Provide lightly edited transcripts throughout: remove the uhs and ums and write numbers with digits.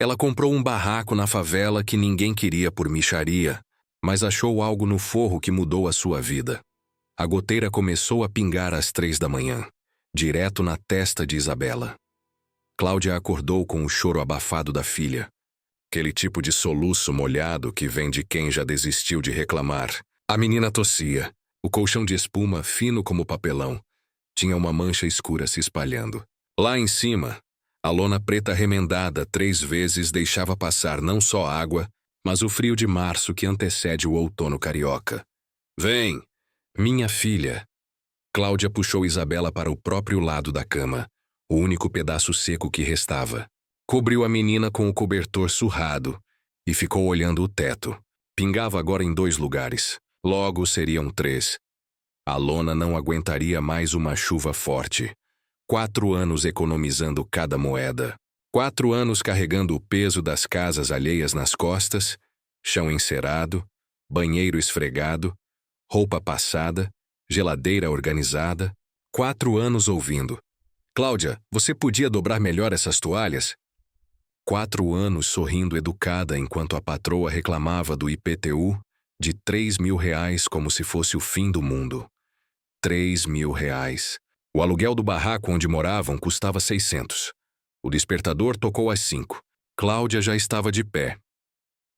Ela comprou um barraco na favela que ninguém queria por mixaria, mas achou algo no forro que mudou a sua vida. A goteira começou a pingar às 3 da manhã, direto na testa de Isabela. Cláudia acordou com o choro abafado da filha. Aquele tipo de soluço molhado que vem de quem já desistiu de reclamar. A menina tossia. O colchão de espuma, fino como papelão, tinha uma mancha escura se espalhando. Lá em cima, a lona preta remendada 3 vezes deixava passar não só água, mas o frio de março que antecede o outono carioca. Vem, minha filha. Cláudia puxou Isabela para o próprio lado da cama, o único pedaço seco que restava. Cobriu a menina com o cobertor surrado e ficou olhando o teto. Pingava agora em 2 lugares. Logo seriam 3. A lona não aguentaria mais uma chuva forte. 4 anos economizando cada moeda. 4 anos carregando o peso das casas alheias nas costas, chão encerado, banheiro esfregado, roupa passada, geladeira organizada. 4 anos ouvindo: Cláudia, você podia dobrar melhor essas toalhas? 4 anos sorrindo educada enquanto a patroa reclamava do IPTU de R$3.000 como se fosse o fim do mundo. R$3.000. O aluguel do barraco onde moravam custava 600. O despertador tocou às 5. Cláudia já estava de pé.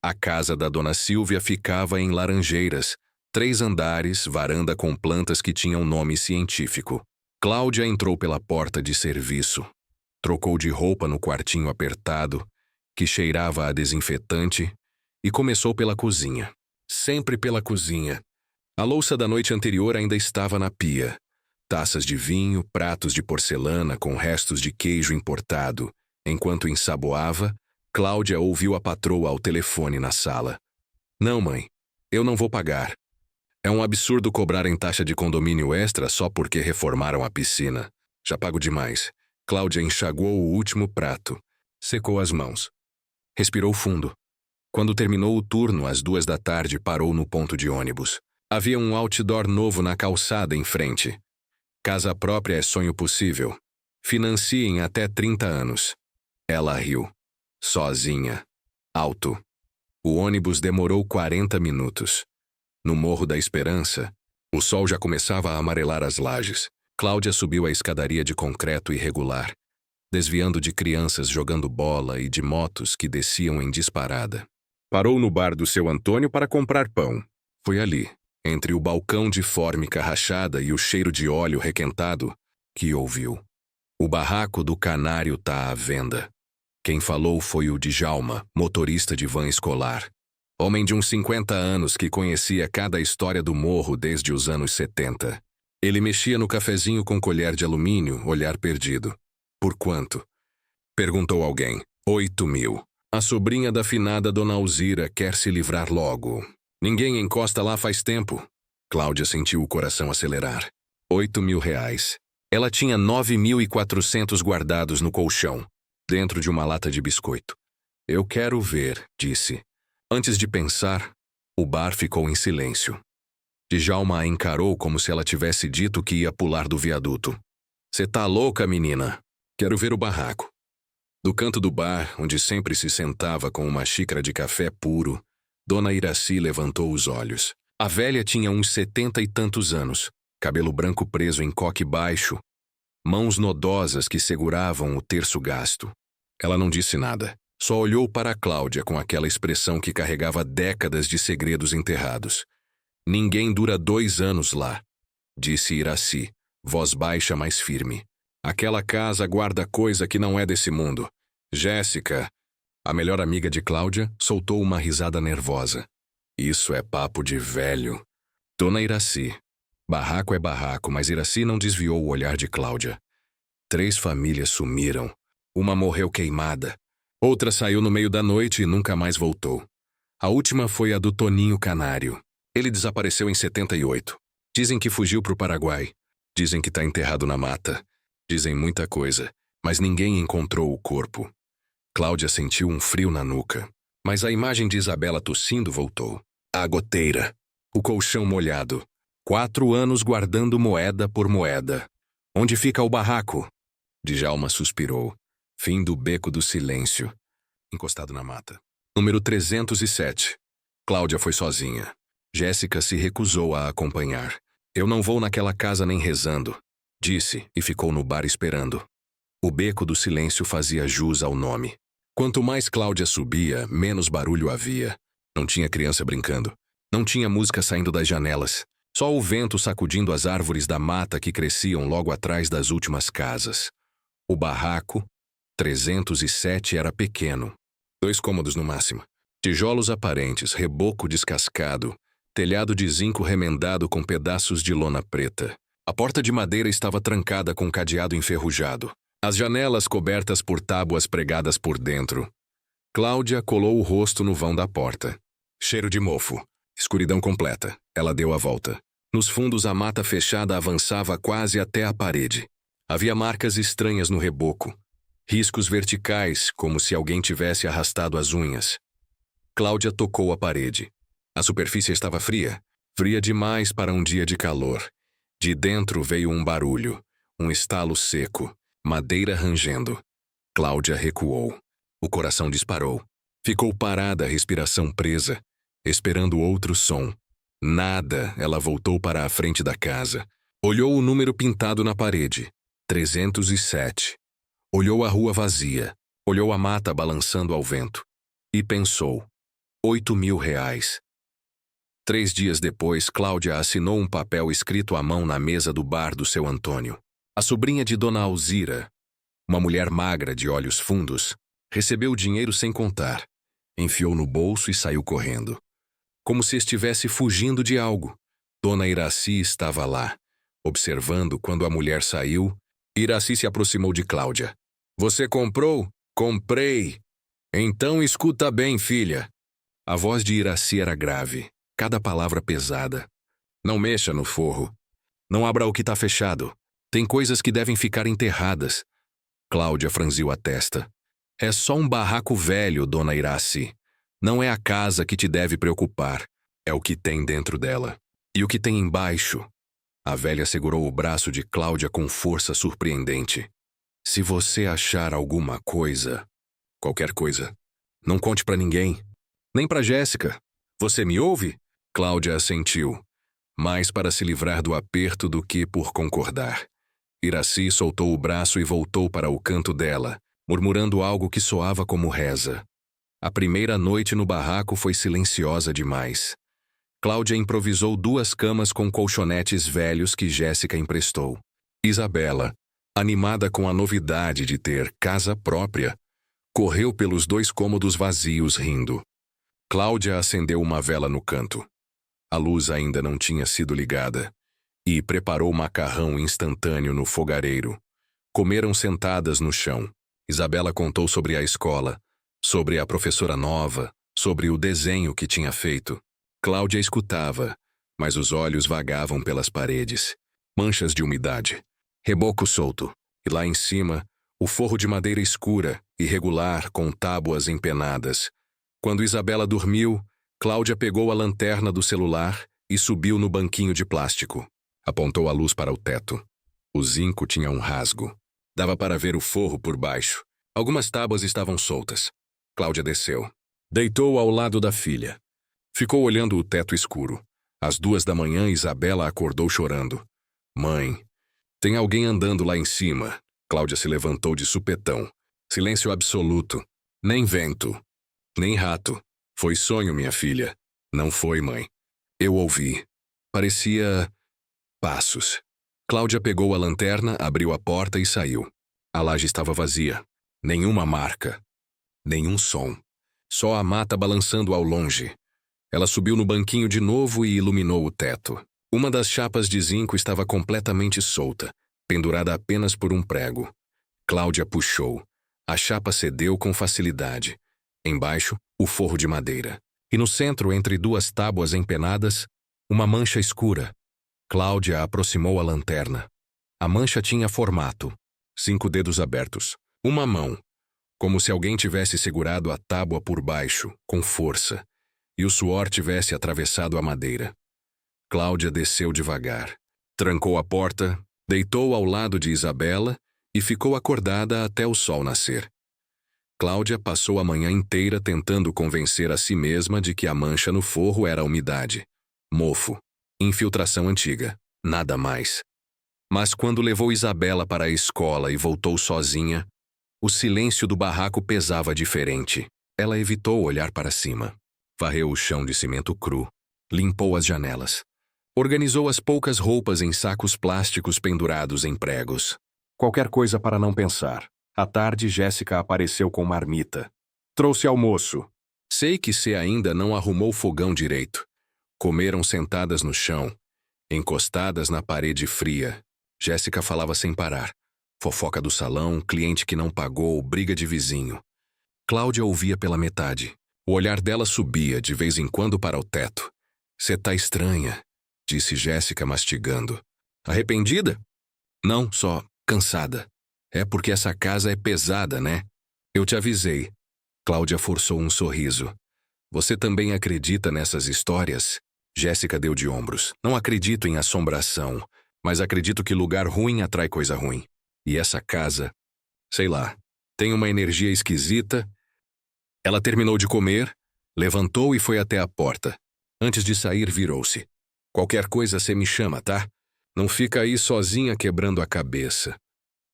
A casa da dona Silvia ficava em Laranjeiras, 3 andares, varanda com plantas que tinham nome científico. Cláudia entrou pela porta de serviço. Trocou de roupa no quartinho apertado, que cheirava a desinfetante, e começou pela cozinha. Sempre pela cozinha. A louça da noite anterior ainda estava na pia. Taças de vinho, pratos de porcelana com restos de queijo importado. Enquanto ensaboava, Cláudia ouviu a patroa ao telefone na sala. Não, mãe, eu não vou pagar. É um absurdo cobrarem taxa de condomínio extra só porque reformaram a piscina. Já pago demais. Cláudia enxaguou o último prato. Secou as mãos. Respirou fundo. Quando terminou o turno, às 2 da tarde, parou no ponto de ônibus. Havia um outdoor novo na calçada em frente. Casa própria é sonho possível. Financie em até 30 anos. Ela riu. Sozinha. Alto. O ônibus demorou 40 minutos. No Morro da Esperança, o sol já começava a amarelar as lajes. Cláudia subiu a escadaria de concreto irregular, desviando de crianças jogando bola e de motos que desciam em disparada. Parou no bar do seu Antônio para comprar pão. Foi ali, entre o balcão de fórmica rachada e o cheiro de óleo requentado, que ouviu: o barraco do Canário tá à venda. Quem falou foi o Djalma, motorista de van escolar. Homem de uns 50 anos que conhecia cada história do morro desde os anos 70. Ele mexia no cafezinho com colher de alumínio, olhar perdido. Por quanto? Perguntou alguém. 8.000. A sobrinha da finada Dona Alzira quer se livrar logo. Ninguém encosta lá faz tempo. Cláudia sentiu o coração acelerar. R$8.000. Ela tinha 9.400 guardados no colchão, dentro de uma lata de biscoito. Eu quero ver, disse. Antes de pensar, o bar ficou em silêncio. Djalma a encarou como se ela tivesse dito que ia pular do viaduto. Cê tá louca, menina? Quero ver o barraco. Do canto do bar, onde sempre se sentava com uma xícara de café puro, Dona Iraci levantou os olhos. A velha tinha uns 70 e tantos anos, cabelo branco preso em coque baixo, mãos nodosas que seguravam o terço gasto. Ela não disse nada, só olhou para a Cláudia com aquela expressão que carregava décadas de segredos enterrados. Ninguém dura 2 anos lá, disse Iraci, voz baixa mas firme. Aquela casa guarda coisa que não é desse mundo. Jéssica, a melhor amiga de Cláudia, soltou uma risada nervosa. Isso é papo de velho. Dona Iraci. Barraco é barraco, mas Iraci não desviou o olhar de Cláudia. 3 famílias sumiram. Uma morreu queimada. Outra saiu no meio da noite e nunca mais voltou. A última foi a do Toninho Canário. Ele desapareceu em 78. Dizem que fugiu para o Paraguai. Dizem que está enterrado na mata. Dizem muita coisa, mas ninguém encontrou o corpo. Cláudia sentiu um frio na nuca, mas a imagem de Isabela tossindo voltou. A goteira. O colchão molhado. 4 anos guardando moeda por moeda. Onde fica o barraco? Djalma suspirou. Fim do beco do silêncio. encostado na mata. Número 307. Cláudia foi sozinha. Jéssica se recusou a acompanhar. Eu não vou naquela casa nem rezando, disse e ficou no bar esperando. O beco do silêncio fazia jus ao nome. Quanto mais Cláudia subia, menos barulho havia. Não tinha criança brincando. Não tinha música saindo das janelas. Só o vento sacudindo as árvores da mata que cresciam logo atrás das últimas casas. O barraco, 307, era pequeno. 2 cômodos no máximo. Tijolos aparentes, reboco descascado, telhado de zinco remendado com pedaços de lona preta. A porta de madeira estava trancada com cadeado enferrujado. As janelas cobertas por tábuas pregadas por dentro. Cláudia colou o rosto no vão da porta. Cheiro de mofo. Escuridão completa. Ela deu a volta. Nos fundos a mata fechada avançava quase até a parede. Havia marcas estranhas no reboco. Riscos verticais, como se alguém tivesse arrastado as unhas. Cláudia tocou a parede. A superfície estava fria. Fria demais para um dia de calor. De dentro veio um barulho. Um estalo seco. Madeira rangendo. Cláudia recuou. O coração disparou. Ficou parada, a respiração presa, esperando outro som. Nada, ela voltou para a frente da casa. Olhou o número pintado na parede. 307. Olhou a rua vazia. Olhou a mata balançando ao vento. E pensou. 8.000 reais. 3 dias depois, Cláudia assinou um papel escrito à mão na mesa do bar do seu Antônio. A sobrinha de Dona Alzira, uma mulher magra de olhos fundos, recebeu o dinheiro sem contar. Enfiou no bolso e saiu correndo. Como se estivesse fugindo de algo. Dona Iraci estava lá. Observando quando a mulher saiu, Iraci se aproximou de Cláudia. Você comprou? Comprei. Então escuta bem, filha. A voz de Iraci era grave, cada palavra pesada. Não mexa no forro. Não abra o que está fechado. Tem coisas que devem ficar enterradas. Cláudia franziu a testa. É só um barraco velho, Dona Iraci. Não é a casa que te deve preocupar. É o que tem dentro dela. E o que tem embaixo. A velha segurou o braço de Cláudia com força surpreendente. Se você achar alguma coisa, qualquer coisa, não conte pra ninguém. Nem pra Jéssica. Você me ouve? Cláudia assentiu. Mais para se livrar do aperto do que por concordar. Iraci soltou o braço e voltou para o canto dela, murmurando algo que soava como reza. A primeira noite no barraco foi silenciosa demais. Cláudia improvisou 2 camas com colchonetes velhos que Jéssica emprestou. Isabela, animada com a novidade de ter casa própria, correu pelos 2 cômodos vazios rindo. Cláudia acendeu uma vela no canto. A luz ainda não tinha sido ligada. E preparou macarrão instantâneo no fogareiro. Comeram sentadas no chão. Isabela contou sobre a escola, sobre a professora nova, sobre o desenho que tinha feito. Cláudia escutava, mas os olhos vagavam pelas paredes. Manchas de umidade. Reboco solto. E lá em cima, o forro de madeira escura, irregular, com tábuas empenadas. Quando Isabela dormiu, Cláudia pegou a lanterna do celular e subiu no banquinho de plástico. Apontou a luz para o teto. O zinco tinha um rasgo. Dava para ver o forro por baixo. Algumas tábuas estavam soltas. Cláudia desceu. Deitou ao lado da filha. Ficou olhando o teto escuro. Às 2 da manhã, Isabela acordou chorando. Mãe, tem alguém andando lá em cima. Cláudia se levantou de supetão. Silêncio absoluto. Nem vento. Nem rato. Foi sonho, minha filha. Não foi, mãe. Eu ouvi. Parecia... passos. Cláudia pegou a lanterna, abriu a porta e saiu. A laje estava vazia. Nenhuma marca. Nenhum som. Só a mata balançando ao longe. Ela subiu no banquinho de novo e iluminou o teto. Uma das chapas de zinco estava completamente solta, pendurada apenas por um prego. Cláudia puxou. A chapa cedeu com facilidade. Embaixo, o forro de madeira. E no centro, entre 2 tábuas empenadas, uma mancha escura. Cláudia aproximou a lanterna. A mancha tinha formato. 5 dedos abertos. Uma mão. Como se alguém tivesse segurado a tábua por baixo, com força, e o suor tivesse atravessado a madeira. Cláudia desceu devagar. Trancou a porta, deitou ao lado de Isabela e ficou acordada até o sol nascer. Cláudia passou a manhã inteira tentando convencer a si mesma de que a mancha no forro era a umidade. Mofo. Infiltração antiga. Nada mais. Mas quando levou Isabela para a escola e voltou sozinha, o silêncio do barraco pesava diferente. Ela evitou olhar para cima. Varreu o chão de cimento cru. Limpou as janelas. Organizou as poucas roupas em sacos plásticos pendurados em pregos. Qualquer coisa para não pensar. À tarde, Jéssica apareceu com marmita. Trouxe almoço. Sei que você ainda não arrumou o fogão direito. Comeram sentadas no chão, encostadas na parede fria. Jéssica falava sem parar. Fofoca do salão, cliente que não pagou, briga de vizinho. Cláudia ouvia pela metade. O olhar dela subia de vez em quando para o teto. Cê tá estranha, disse Jéssica mastigando. Arrependida? Não, só cansada. É porque essa casa é pesada, né? Eu te avisei. Cláudia forçou um sorriso. Você também acredita nessas histórias? Jéssica deu de ombros. Não acredito em assombração, mas acredito que lugar ruim atrai coisa ruim. E essa casa, sei lá, tem uma energia esquisita. Ela terminou de comer, levantou e foi até a porta. Antes de sair, virou-se. Qualquer coisa cê me chama, tá? Não fica aí sozinha quebrando a cabeça.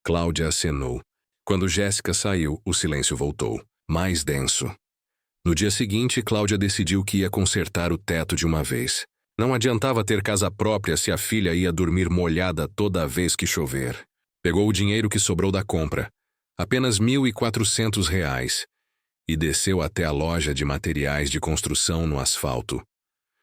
Cláudia acenou. Quando Jéssica saiu, o silêncio voltou, mais denso. No dia seguinte, Cláudia decidiu que ia consertar o teto de uma vez. Não adiantava ter casa própria se a filha ia dormir molhada toda vez que chover. Pegou o dinheiro que sobrou da compra, apenas R$ 1.400, e desceu até a loja de materiais de construção no asfalto.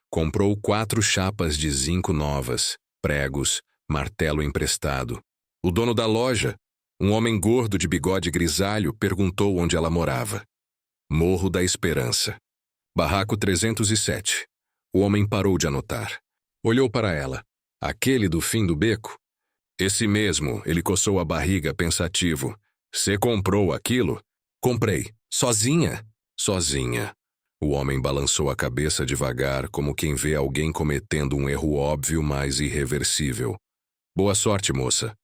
Comprou 4 chapas de zinco novas, pregos, martelo emprestado. O dono da loja, um homem gordo de bigode grisalho, perguntou onde ela morava. Morro da Esperança. Barraco 307. O homem parou de anotar. Olhou para ela. Aquele do fim do beco? Esse mesmo, ele coçou a barriga pensativo. Cê comprou aquilo? Comprei. Sozinha? Sozinha. O homem balançou a cabeça devagar, como quem vê alguém cometendo um erro óbvio, mas irreversível. Boa sorte, moça.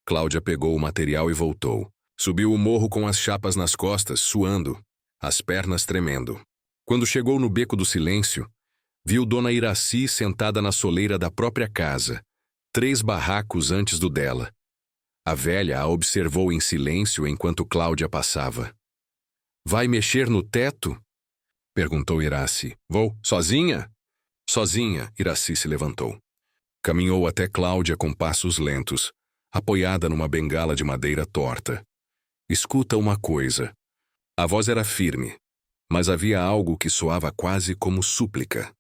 Cláudia pegou o material e voltou. Subiu o morro com as chapas nas costas, suando, as pernas tremendo. Quando chegou no beco do silêncio, viu Dona Iraci sentada na soleira da própria casa, 3 barracos antes do dela. A velha a observou em silêncio enquanto Cláudia passava. Vai mexer no teto? Perguntou Iraci. Vou. Sozinha? Sozinha, Iraci se levantou. Caminhou até Cláudia com passos lentos, apoiada numa bengala de madeira torta. Escuta uma coisa. A voz era firme, mas havia algo que soava quase como súplica.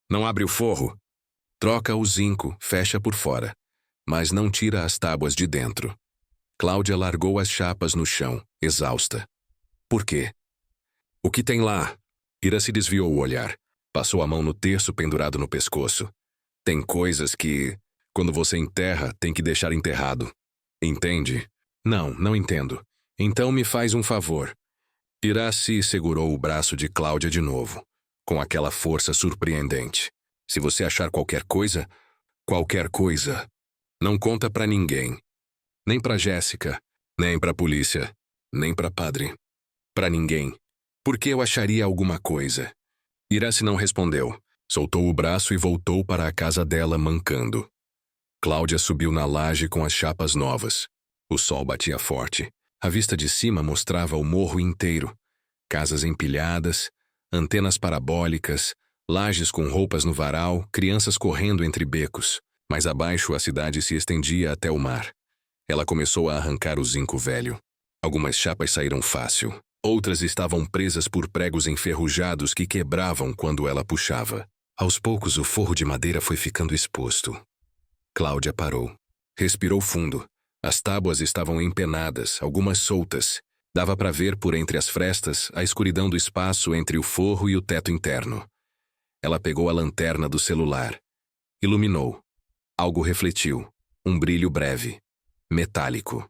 Não abre o forro. Troca o zinco, fecha por fora, mas não tira as tábuas de dentro. Cláudia largou as chapas no chão, exausta. Por quê? O que tem lá? Iraci desviou o olhar. Passou a mão no terço pendurado no pescoço. Tem coisas que, quando você enterra, tem que deixar enterrado. Entende? Não, não entendo. Então me faz um favor. Iraci segurou o braço de Cláudia de novo, com aquela força surpreendente. Se você achar qualquer coisa, não conta pra ninguém. Nem pra Jéssica, nem pra polícia, nem pra padre. Pra ninguém. Por que eu acharia alguma coisa? Iraci não respondeu. Soltou o braço e voltou para a casa dela mancando. Cláudia subiu na laje com as chapas novas. O sol batia forte. A vista de cima mostrava o morro inteiro. Casas empilhadas, antenas parabólicas, lajes com roupas no varal, crianças correndo entre becos. Mais abaixo a cidade se estendia até o mar. Ela começou a arrancar o zinco velho. Algumas chapas saíram fácil. Outras estavam presas por pregos enferrujados que quebravam quando ela puxava. Aos poucos o forro de madeira foi ficando exposto. Cláudia parou. Respirou fundo. As tábuas estavam empenadas, algumas soltas. Dava para ver por entre as frestas a escuridão do espaço entre o forro e o teto interno. Ela pegou a lanterna do celular. Iluminou. Algo refletiu. Um brilho breve. Metálico.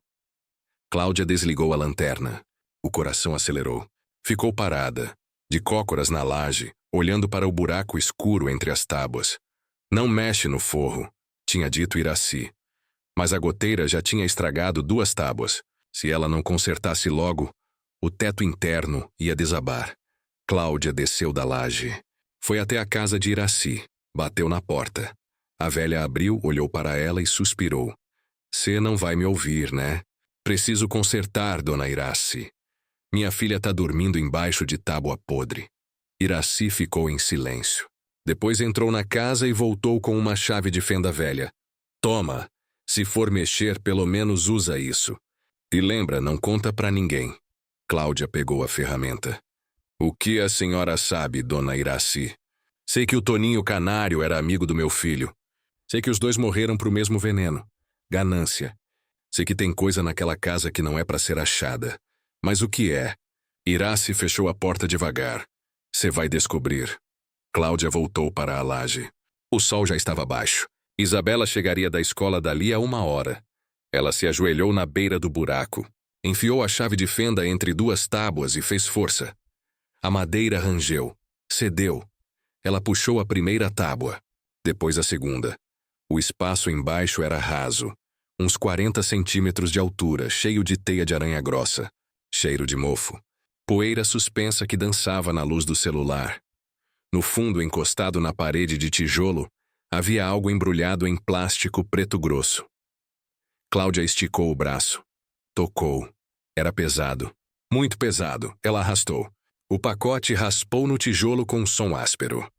Cláudia desligou a lanterna. O coração acelerou. Ficou parada, de cócoras na laje, olhando para o buraco escuro entre as tábuas. Não mexe no forro, tinha dito Iraci. Mas a goteira já tinha estragado 2 tábuas. Se ela não consertasse logo, O teto interno ia desabar. Cláudia desceu da laje. Foi até a casa de Iraci. Bateu na porta. A velha abriu, olhou para ela e suspirou. Cê não vai me ouvir, né? Preciso consertar, dona Iraci. Minha filha tá dormindo embaixo de tábua podre. Iraci ficou em silêncio. Depois entrou na casa e voltou com uma chave de fenda velha. Toma. Se for mexer, pelo menos usa isso. E lembra, não conta pra ninguém. Cláudia pegou a ferramenta. O que a senhora sabe, dona Iraci? Sei que o Toninho Canário era amigo do meu filho. Sei que os dois morreram pro mesmo veneno. Ganância. Sei que tem coisa naquela casa que não é pra ser achada. Mas o que é? Iraci fechou a porta devagar. Cê vai descobrir. Cláudia voltou para a laje. O sol já estava baixo. Isabela chegaria da escola dali a 1 hora. Ela se ajoelhou na beira do buraco. Enfiou a chave de fenda entre 2 tábuas e fez força. A madeira rangeu. Cedeu. Ela puxou a primeira tábua. Depois a segunda. O espaço embaixo era raso. Uns 40 centímetros de altura, cheio de teia de aranha grossa. Cheiro de mofo. Poeira suspensa que dançava na luz do celular. No fundo, encostado na parede de tijolo, havia algo embrulhado em plástico preto grosso. Cláudia esticou o braço. Tocou. Era pesado. Muito pesado. Ela arrastou. O pacote raspou no tijolo com um som áspero.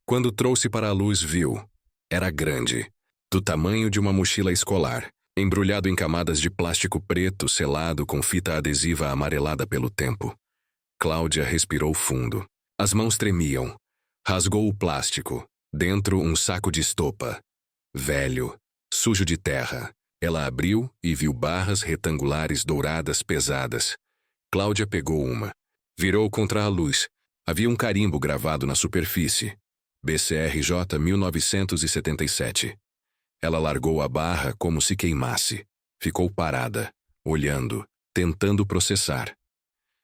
Quando trouxe para a luz, viu. Era grande. Do tamanho de uma mochila escolar, embrulhado em camadas de plástico preto selado com fita adesiva amarelada pelo tempo. Cláudia respirou fundo. As mãos tremiam. Rasgou o plástico. Dentro, um saco de estopa. Velho. Sujo de terra. Ela abriu e viu barras retangulares douradas pesadas. Cláudia pegou uma. Virou contra a luz. Havia um carimbo gravado na superfície. BCRJ 1977. Ela largou a barra como se queimasse. Ficou parada, olhando, tentando processar.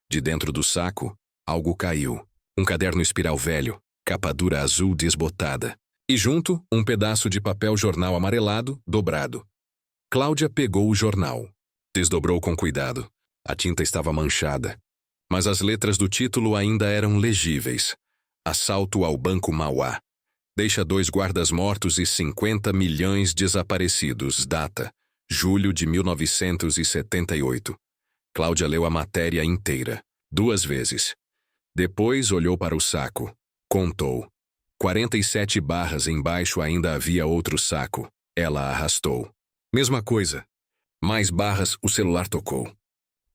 De dentro do saco, algo caiu. Um caderno espiral velho, capa dura azul desbotada. E junto, um pedaço de papel jornal amarelado, dobrado. Cláudia pegou o jornal. Desdobrou com cuidado. A tinta estava manchada. Mas as letras do título ainda eram legíveis. Assalto ao Banco Mauá. Deixa 2 guardas mortos e 50 milhões desaparecidos. Data: julho de 1978. Cláudia leu a matéria inteira, 2 vezes. Depois olhou para o saco. Contou. 47 barras embaixo ainda havia outro saco. Ela arrastou. Mesma coisa. Mais barras, o celular tocou.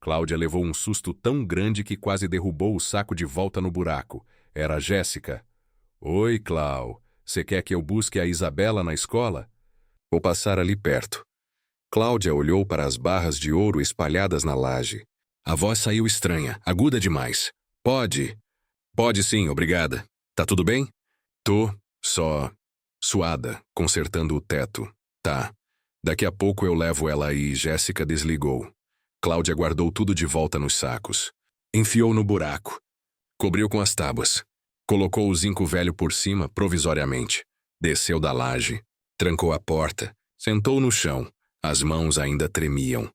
Cláudia levou um susto tão grande que quase derrubou o saco de volta no buraco. Era a Jéssica. Oi, Clau. Você quer que eu busque a Isabela na escola? Vou passar ali perto. Cláudia olhou para as barras de ouro espalhadas na laje. A voz saiu estranha, aguda demais. Pode. Pode sim, obrigada. Tá tudo bem? Tô, só suada, consertando o teto. Tá. Daqui a pouco eu levo ela aí. Jéssica desligou. Cláudia guardou tudo de volta nos sacos. Enfiou no buraco. Cobriu com as tábuas. Colocou o zinco velho por cima, provisoriamente. Desceu da laje. Trancou a porta. Sentou no chão. As mãos ainda tremiam.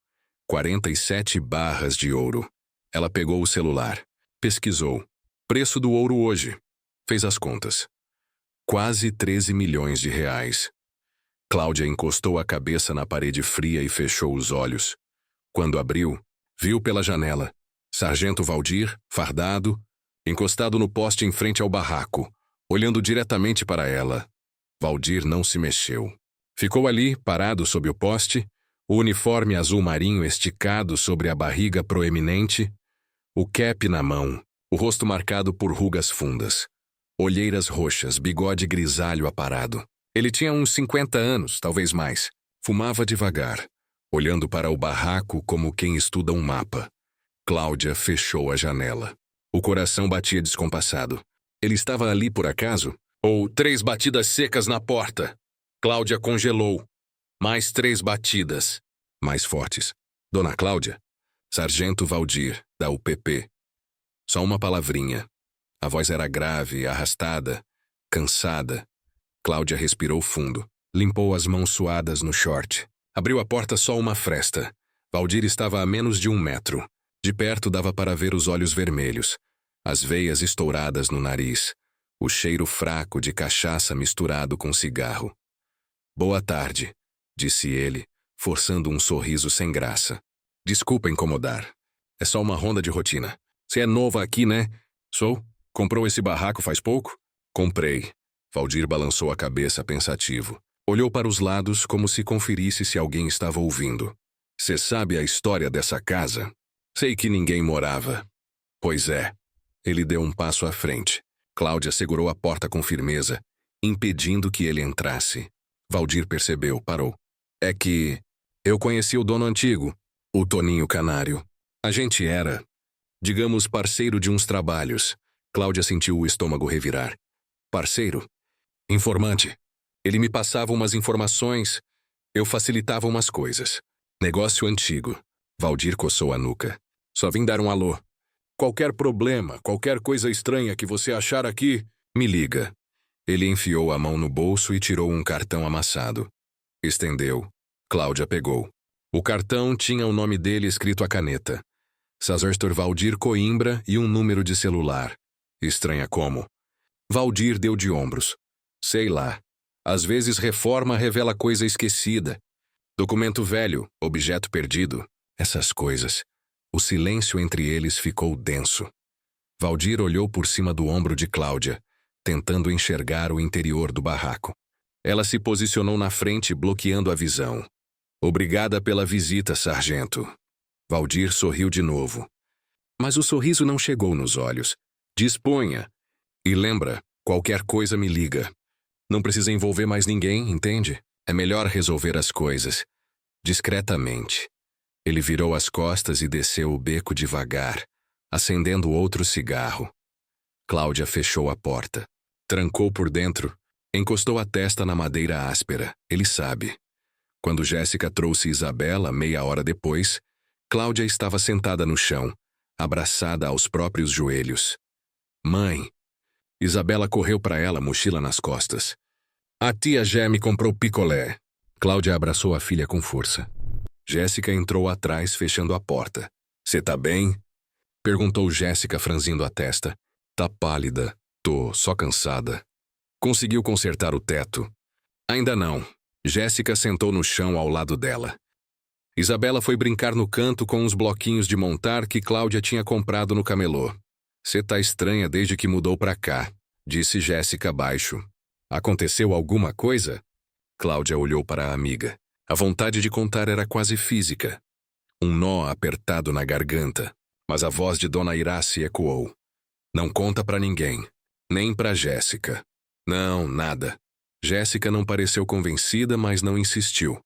47 barras de ouro. Ela pegou o celular. Pesquisou. Preço do ouro hoje. Fez as contas. Quase 13 milhões de reais. Cláudia encostou a cabeça na parede fria e fechou os olhos. Quando abriu, viu pela janela Sargento Valdir, fardado, encostado no poste em frente ao barraco, olhando diretamente para ela. Valdir não se mexeu. Ficou ali, parado sob o poste, o uniforme azul marinho esticado sobre a barriga proeminente, o cap na mão, o rosto marcado por rugas fundas, olheiras roxas, bigode grisalho aparado. Ele tinha uns 50 anos, talvez mais. Fumava devagar, olhando para o barraco como quem estuda um mapa. Cláudia fechou a janela. O coração batia descompassado. Ele estava ali por acaso? Ou 3 batidas secas na porta? Cláudia congelou. Mais 3 batidas. Mais fortes. Dona Cláudia? Sargento Valdir, da UPP. Só uma palavrinha. A voz era grave, arrastada, cansada. Cláudia respirou fundo. Limpou as mãos suadas no short. Abriu a porta só uma fresta. Valdir estava a menos de 1 metro. De perto dava para ver os olhos vermelhos, as veias estouradas no nariz, o cheiro fraco de cachaça misturado com cigarro. Boa tarde, disse ele, forçando um sorriso sem graça. Desculpa incomodar. É só uma ronda de rotina. Você é nova aqui, né? Sou? Comprou esse barraco faz pouco? Comprei. Valdir balançou a cabeça pensativo. Olhou para os lados como se conferisse se alguém estava ouvindo. Você sabe a história dessa casa? Sei que ninguém morava. Pois é. Ele deu um passo à frente. Cláudia segurou a porta com firmeza, impedindo que ele entrasse. Valdir percebeu, parou. É que eu conheci o dono antigo, o Toninho Canário. A gente era, digamos, parceiro de uns trabalhos. Cláudia sentiu o estômago revirar. Parceiro? Informante. Ele me passava umas informações, eu facilitava umas coisas. Negócio antigo. Valdir coçou a nuca. Só vim dar um alô. Qualquer problema, qualquer coisa estranha que você achar aqui, me liga. Ele enfiou a mão no bolso e tirou um cartão amassado. Estendeu. Cláudia pegou. O cartão tinha o nome dele escrito à caneta. Sazor Valdir Coimbra e um número de celular. Estranha como. Valdir deu de ombros. Sei lá. Às vezes reforma revela coisa esquecida. Documento velho, objeto perdido. Essas coisas. O silêncio entre eles ficou denso. Valdir olhou por cima do ombro de Cláudia, tentando enxergar o interior do barraco. Ela se posicionou na frente, bloqueando a visão. Obrigada pela visita, sargento. Valdir sorriu de novo. Mas o sorriso não chegou nos olhos. Disponha. E lembra, qualquer coisa me liga. Não precisa envolver mais ninguém, entende? É melhor resolver as coisas. Discretamente. Ele virou as costas e desceu o beco devagar, acendendo outro cigarro. Cláudia fechou a porta. Trancou por dentro. Encostou a testa na madeira áspera. Ele sabe. Quando Jéssica trouxe Isabela, meia hora depois, Cláudia estava sentada no chão, abraçada aos próprios joelhos. Mãe! Isabela correu para ela, mochila nas costas. A tia Jé me comprou picolé. Cláudia abraçou a filha com força. Jéssica entrou atrás, fechando a porta. Cê tá bem? Perguntou Jéssica, franzindo a testa. Tá pálida. Tô só cansada. Conseguiu consertar o teto? Ainda não. Jéssica sentou no chão ao lado dela. Isabela foi brincar no canto com uns bloquinhos de montar que Cláudia tinha comprado no camelô. Cê tá estranha desde que mudou pra cá, disse Jéssica baixo. Aconteceu alguma coisa? Cláudia olhou para a amiga. A vontade de contar era quase física. Um nó apertado na garganta, mas a voz de Dona Irace ecoou. Não conta pra ninguém, nem pra Jéssica. Não, nada. Jéssica não pareceu convencida, mas não insistiu.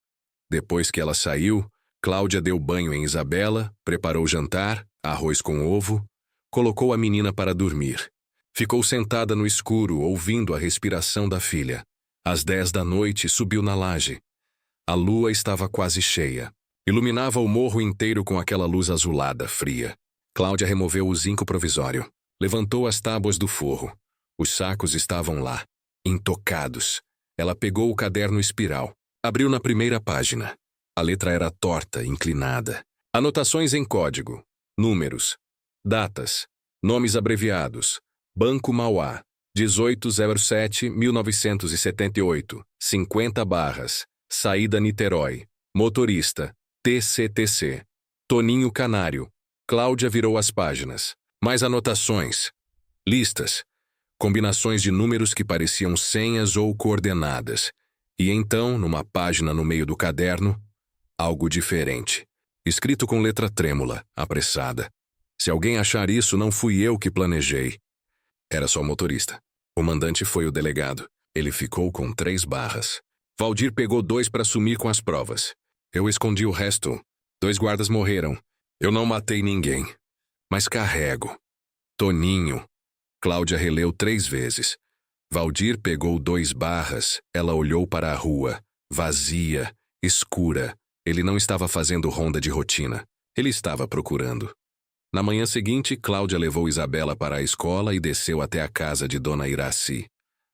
Depois que ela saiu, Cláudia deu banho em Isabela, preparou jantar, arroz com ovo, colocou a menina para dormir. Ficou sentada no escuro, ouvindo a respiração da filha. Às 10 da noite, subiu na laje. A lua estava quase cheia. Iluminava o morro inteiro com aquela luz azulada, fria. Cláudia removeu o zinco provisório. Levantou as tábuas do forro. Os sacos estavam lá, intocados. Ela pegou o caderno espiral. Abriu na primeira página. A letra era torta, inclinada. Anotações em código. Números. Datas. Nomes abreviados. Banco Mauá. 1807-1978. 50 barras. Saída Niterói. Motorista. TCTC. Toninho Canário. Cláudia virou as páginas. Mais anotações. Listas. Combinações de números que pareciam senhas ou coordenadas. E então, numa página no meio do caderno, algo diferente. Escrito com letra trêmula, apressada. Se alguém achar isso, não fui eu que planejei. Era só o motorista. O mandante foi o delegado. Ele ficou com 3 barras. Valdir pegou 2 para sumir com as provas. Eu escondi o resto. 2 guardas morreram. Eu não matei ninguém. Mas carrego. Toninho. Cláudia releu 3 vezes. Valdir pegou 2 barras. Ela olhou para a rua. Vazia. Escura. Ele não estava fazendo ronda de rotina. Ele estava procurando. Na manhã seguinte, Cláudia levou Isabela para a escola e desceu até a casa de Dona Iraci.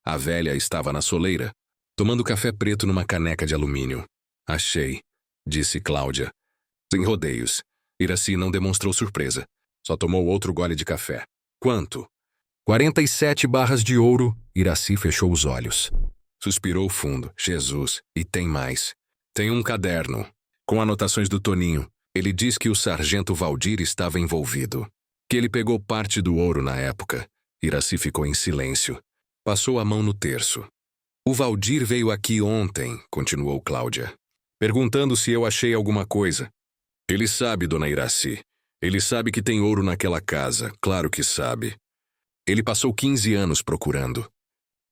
A velha estava na soleira, tomando café preto numa caneca de alumínio. Achei, disse Cláudia. Sem rodeios. Iraci não demonstrou surpresa. Só tomou outro gole de café. Quanto? 47 barras de ouro. Iraci fechou os olhos. Suspirou fundo. Jesus, e tem mais. Tem um caderno, com anotações do Toninho. Ele diz que o sargento Valdir estava envolvido. Que ele pegou parte do ouro na época. Iraci ficou em silêncio. Passou a mão no terço. O Valdir veio aqui ontem, continuou Cláudia, perguntando se eu achei alguma coisa. Ele sabe, dona Iraci. Ele sabe que tem ouro naquela casa, claro que sabe. Ele passou 15 anos procurando.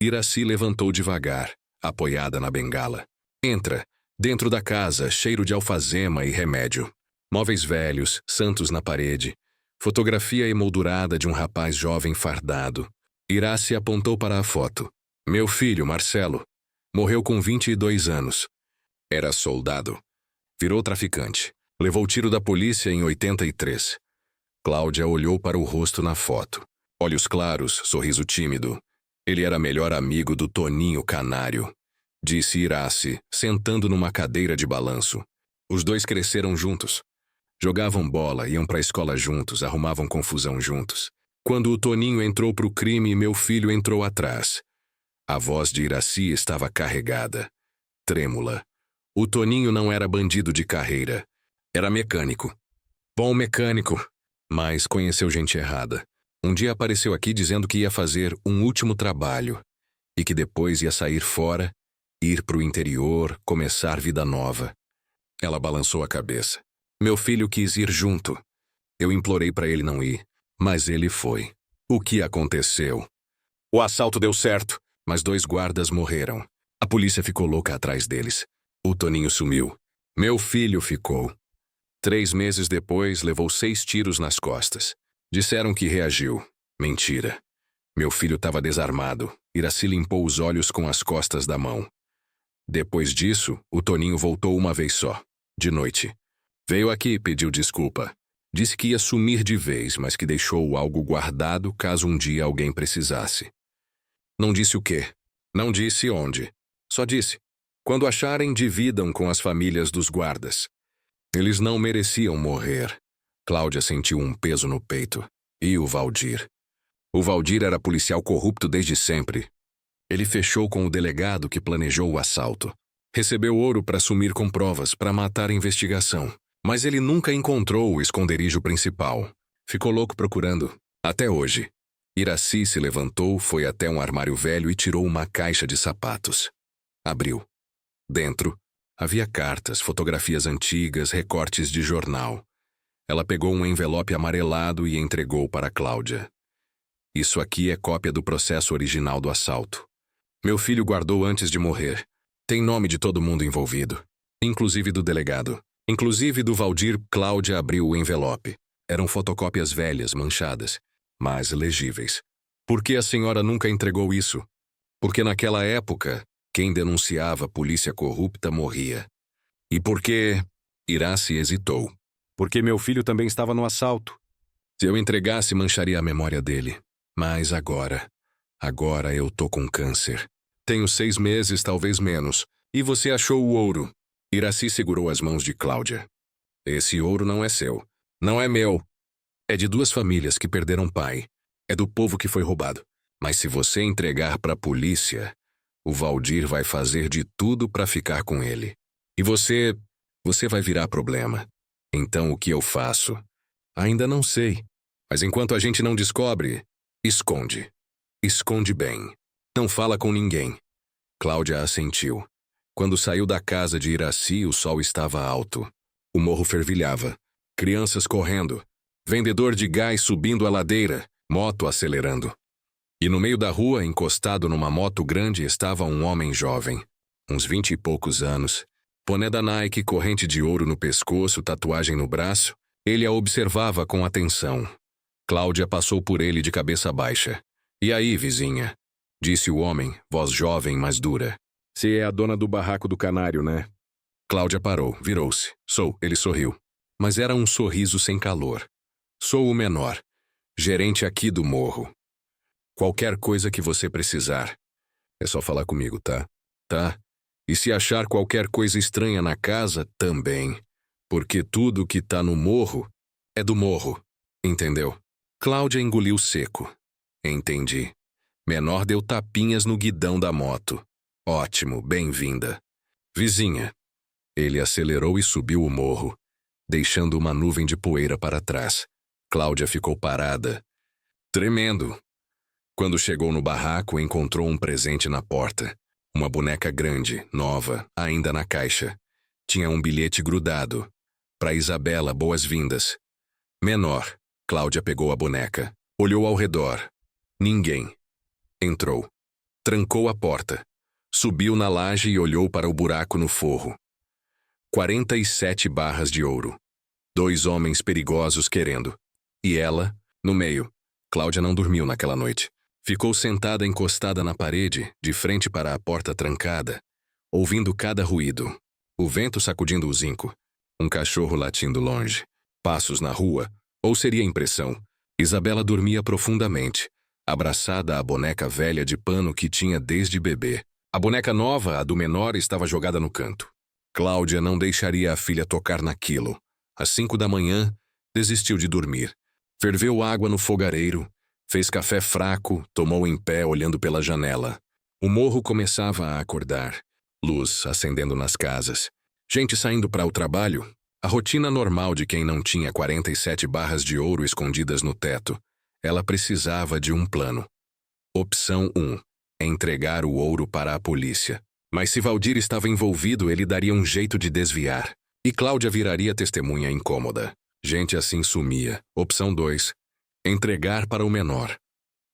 Iraci levantou devagar, apoiada na bengala. Entra. Dentro da casa, cheiro de alfazema e remédio. Móveis velhos, santos na parede. Fotografia emoldurada de um rapaz jovem fardado. Iraci apontou para a foto. Meu filho, Marcelo. Morreu com 22 anos. Era soldado. Virou traficante. Levou tiro da polícia em 83. Cláudia olhou para o rosto na foto. Olhos claros, sorriso tímido. Ele era melhor amigo do Toninho Canário, disse Iraci, sentando numa cadeira de balanço. Os dois cresceram juntos. Jogavam bola, iam para a escola juntos, arrumavam confusão juntos. Quando o Toninho entrou pro crime, meu filho entrou atrás. A voz de Iraci estava carregada, trêmula. O Toninho não era bandido de carreira. Era mecânico. Bom mecânico, mas conheceu gente errada. Um dia apareceu aqui dizendo que ia fazer um último trabalho e que depois ia sair fora, ir pro interior, começar vida nova. Ela balançou a cabeça. Meu filho quis ir junto. Eu implorei para ele não ir, mas ele foi. O que aconteceu? O assalto deu certo, mas 2 guardas morreram. A polícia ficou louca atrás deles. O Toninho sumiu. Meu filho ficou. 3 meses depois, levou 6 tiros nas costas. Disseram que reagiu. Mentira. Meu filho estava desarmado. Iraci limpou os olhos com as costas da mão. Depois disso, o Toninho voltou uma vez só, de noite. Veio aqui e pediu desculpa. Disse que ia sumir de vez, mas que deixou algo guardado caso um dia alguém precisasse. Não disse o quê. Não disse onde. Só disse: quando acharem, dividam com as famílias dos guardas. Eles não mereciam morrer. Cláudia sentiu um peso no peito. E o Valdir? O Valdir era policial corrupto desde sempre. Ele fechou com o delegado que planejou o assalto. Recebeu ouro para sumir com provas, para matar a investigação. Mas ele nunca encontrou o esconderijo principal. Ficou louco procurando. Até hoje. Iraci se levantou, foi até um armário velho e tirou uma caixa de sapatos. Abriu. Dentro, havia cartas, fotografias antigas, recortes de jornal. Ela pegou um envelope amarelado e entregou para Cláudia. Isso aqui é cópia do processo original do assalto. Meu filho guardou antes de morrer. Tem nome de todo mundo envolvido, inclusive do delegado. Inclusive do Valdir. Cláudia abriu o envelope. Eram fotocópias velhas, manchadas, mas legíveis. Por que a senhora nunca entregou isso? Porque naquela época, quem denunciava polícia corrupta morria. E por que... Iraci hesitou. Porque meu filho também estava no assalto. Se eu entregasse, mancharia a memória dele. Mas agora eu tô com câncer. Tenho 6 meses, talvez menos. E você achou o ouro. Iraci segurou as mãos de Cláudia. Esse ouro não é seu. Não é meu. É de 2 famílias que perderam pai. É do povo que foi roubado. Mas se você entregar para a polícia, o Valdir vai fazer de tudo para ficar com ele. E você vai virar problema. Então o que eu faço? Ainda não sei. Mas enquanto a gente não descobre, esconde. Esconde bem. Não fala com ninguém. Cláudia assentiu. Quando saiu da casa de Iraci, o sol estava alto. O morro fervilhava. Crianças correndo. Vendedor de gás subindo a ladeira. Moto acelerando. E no meio da rua, encostado numa moto grande, estava um homem jovem. Uns 20 e poucos anos. Boné da Nike, corrente de ouro no pescoço, tatuagem no braço. Ele a observava com atenção. Cláudia passou por ele de cabeça baixa. E aí, vizinha? Disse o homem, voz jovem, mas dura. Você é a dona do barraco do Canário, né? Cláudia parou, virou-se. Sou, ele sorriu. Mas era um sorriso sem calor. Sou o menor. Gerente aqui do morro. Qualquer coisa que você precisar. É só falar comigo, tá? Tá? E se achar qualquer coisa estranha na casa, também. Porque tudo que tá no morro É do morro. Entendeu? Cláudia engoliu seco. Entendi. Menor deu tapinhas no guidão da moto. Ótimo, bem-vinda. Vizinha. Ele acelerou e subiu o morro, deixando uma nuvem de poeira para trás. Cláudia ficou parada, tremendo. Quando chegou no barraco, encontrou um presente na porta. Uma boneca grande, nova, ainda na caixa. Tinha um bilhete grudado. Para Isabela, boas-vindas. Menor. Cláudia pegou a boneca. Olhou ao redor. Ninguém. Entrou. Trancou a porta. Subiu na laje e olhou para o buraco no forro. 47 barras de ouro. 2 homens perigosos querendo. E ela, no meio. Cláudia não dormiu naquela noite. Ficou sentada encostada na parede, de frente para a porta trancada, ouvindo cada ruído. O vento sacudindo o zinco. Um cachorro latindo longe. Passos na rua. Ou seria impressão? Isabela dormia profundamente, abraçada à boneca velha de pano que tinha desde bebê. A boneca nova, a do menor, estava jogada no canto. Cláudia não deixaria a filha tocar naquilo. Às 5 da manhã, desistiu de dormir. Ferveu água no fogareiro, fez café fraco, tomou em pé olhando pela janela. O morro começava a acordar. Luz acendendo nas casas. Gente saindo para o trabalho. A rotina normal de quem não tinha 47 barras de ouro escondidas no teto. Ela precisava de um plano. Opção 1. Entregar o ouro para a polícia. Mas se Valdir estava envolvido, ele daria um jeito de desviar. E Cláudia viraria testemunha incômoda. Gente assim sumia. Opção 2. Entregar para o menor.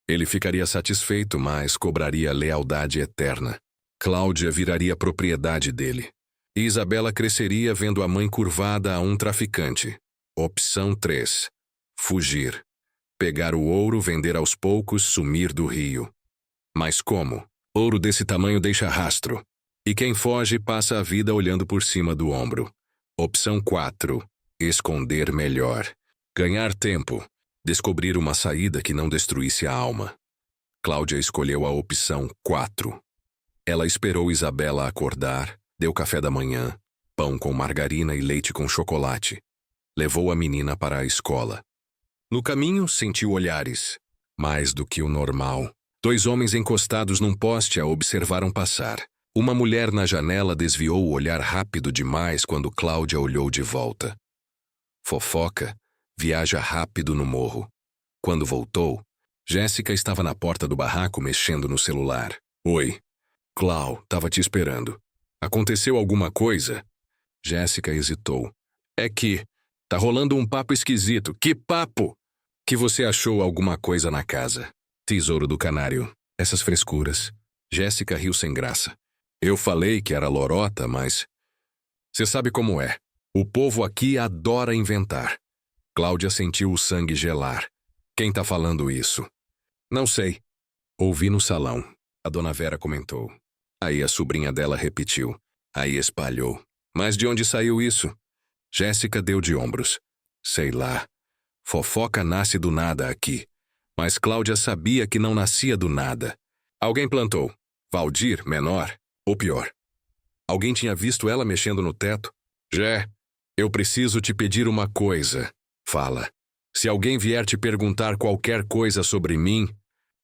Ele ficaria satisfeito, mas cobraria lealdade eterna. Cláudia viraria propriedade dele. E Isabela cresceria vendo a mãe curvada a um traficante. Opção 3. Fugir. Pegar o ouro, vender aos poucos, sumir do rio. Mas como? Ouro desse tamanho deixa rastro. E quem foge passa a vida olhando por cima do ombro. Opção 4. Esconder melhor. Ganhar tempo. Descobrir uma saída que não destruísse a alma. Cláudia escolheu a opção 4. Ela esperou Isabela acordar, deu café da manhã, pão com margarina e leite com chocolate. Levou a menina para a escola. No caminho, sentiu olhares. Mais do que o normal. 2 homens encostados num poste a observaram passar. Uma mulher na janela desviou o olhar rápido demais quando Cláudia olhou de volta. Fofoca viaja rápido no morro. Quando voltou, Jéssica estava na porta do barraco mexendo no celular. Oi. Clau, tava te esperando. Aconteceu alguma coisa? Jéssica hesitou. É que tá rolando um papo esquisito. Que papo? Que você achou alguma coisa na casa. Tesouro do canário. Essas frescuras. Jéssica riu sem graça. Eu falei que era lorota, mas... Você sabe como é. O povo aqui adora inventar. Cláudia sentiu o sangue gelar. Quem tá falando isso? Não sei. Ouvi no salão. A dona Vera comentou. Aí a sobrinha dela repetiu. Aí espalhou. Mas de onde saiu isso? Jéssica deu de ombros. Sei lá. Fofoca nasce do nada aqui. Mas Cláudia sabia que não nascia do nada. Alguém plantou. Valdir, menor. Ou pior. Alguém tinha visto ela mexendo no teto? Jé, eu preciso te pedir uma coisa. Fala. Se alguém vier te perguntar qualquer coisa sobre mim,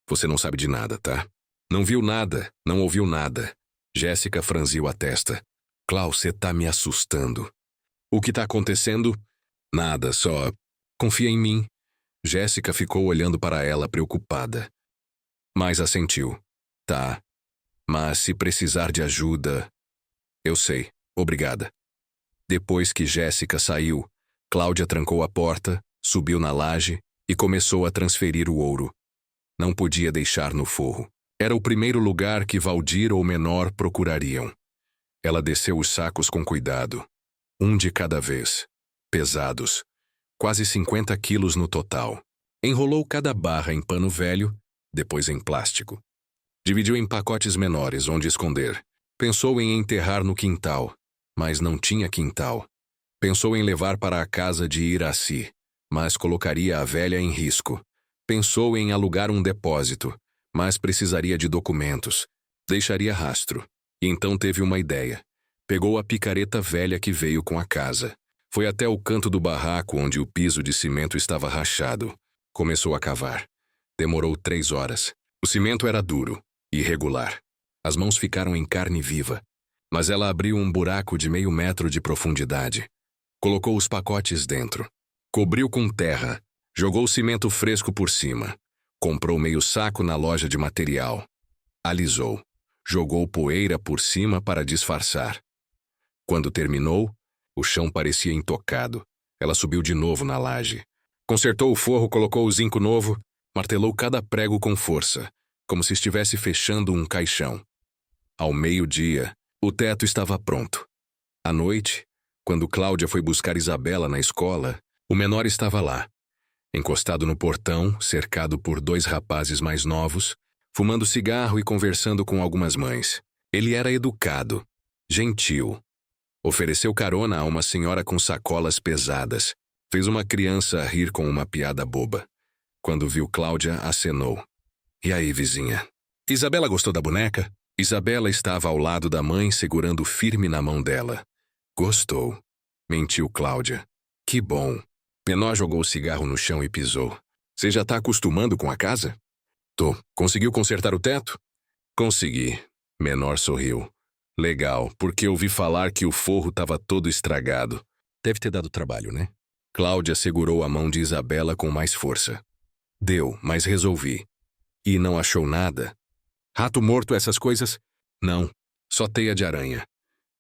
você não sabe de nada, tá? Não viu nada, não ouviu nada. Jéssica franziu a testa. Clau, você tá me assustando. O que tá acontecendo? Nada, só... Confia em mim. Jéssica ficou olhando para ela preocupada. Mas assentiu. Tá. Mas se precisar de ajuda... Eu sei. Obrigada. Depois que Jéssica saiu, Cláudia trancou a porta, subiu na laje e começou a transferir o ouro. Não podia deixar no forro. Era o primeiro lugar que Valdir ou Menor procurariam. Ela desceu os sacos com cuidado. Um de cada vez. Pesados. Quase 50 quilos no total. Enrolou cada barra em pano velho, depois em plástico. Dividiu em pacotes menores onde esconder. Pensou em enterrar no quintal, mas não tinha quintal. Pensou em levar para a casa de Iraci, mas colocaria a velha em risco. Pensou em alugar um depósito, mas precisaria de documentos. Deixaria rastro. E então teve uma ideia. Pegou a picareta velha que veio com a casa. Foi até o canto do barraco onde o piso de cimento estava rachado. Começou a cavar. Demorou 3 horas. O cimento era duro, irregular. As mãos ficaram em carne viva. Mas ela abriu um buraco de meio metro de profundidade. Colocou os pacotes dentro. Cobriu com terra. Jogou cimento fresco por cima. Comprou meio saco na loja de material. Alisou. Jogou poeira por cima para disfarçar. Quando terminou, o chão parecia intocado. Ela subiu de novo na laje. Consertou o forro, colocou o zinco novo, martelou cada prego com força, como se estivesse fechando um caixão. Ao meio-dia, o teto estava pronto. À noite, quando Cláudia foi buscar Isabela na escola, o menor estava lá, encostado no portão, cercado por 2 rapazes mais novos, fumando cigarro e conversando com algumas mães. Ele era educado, gentil. Ofereceu carona a uma senhora com sacolas pesadas. Fez uma criança rir com uma piada boba. Quando viu Cláudia, acenou. E aí, vizinha? Isabela gostou da boneca? Isabela estava ao lado da mãe, segurando firme na mão dela. Gostou. Mentiu Cláudia. Que bom. Menor jogou o cigarro no chão e pisou. Você já está acostumando com a casa? Tô. Conseguiu consertar o teto? Consegui. Menor sorriu. Legal, porque ouvi falar que o forro estava todo estragado. Deve ter dado trabalho, né? Cláudia segurou a mão de Isabela com mais força. Deu, mas resolvi. E não achou nada? Rato morto, essas coisas? Não, só teia de aranha.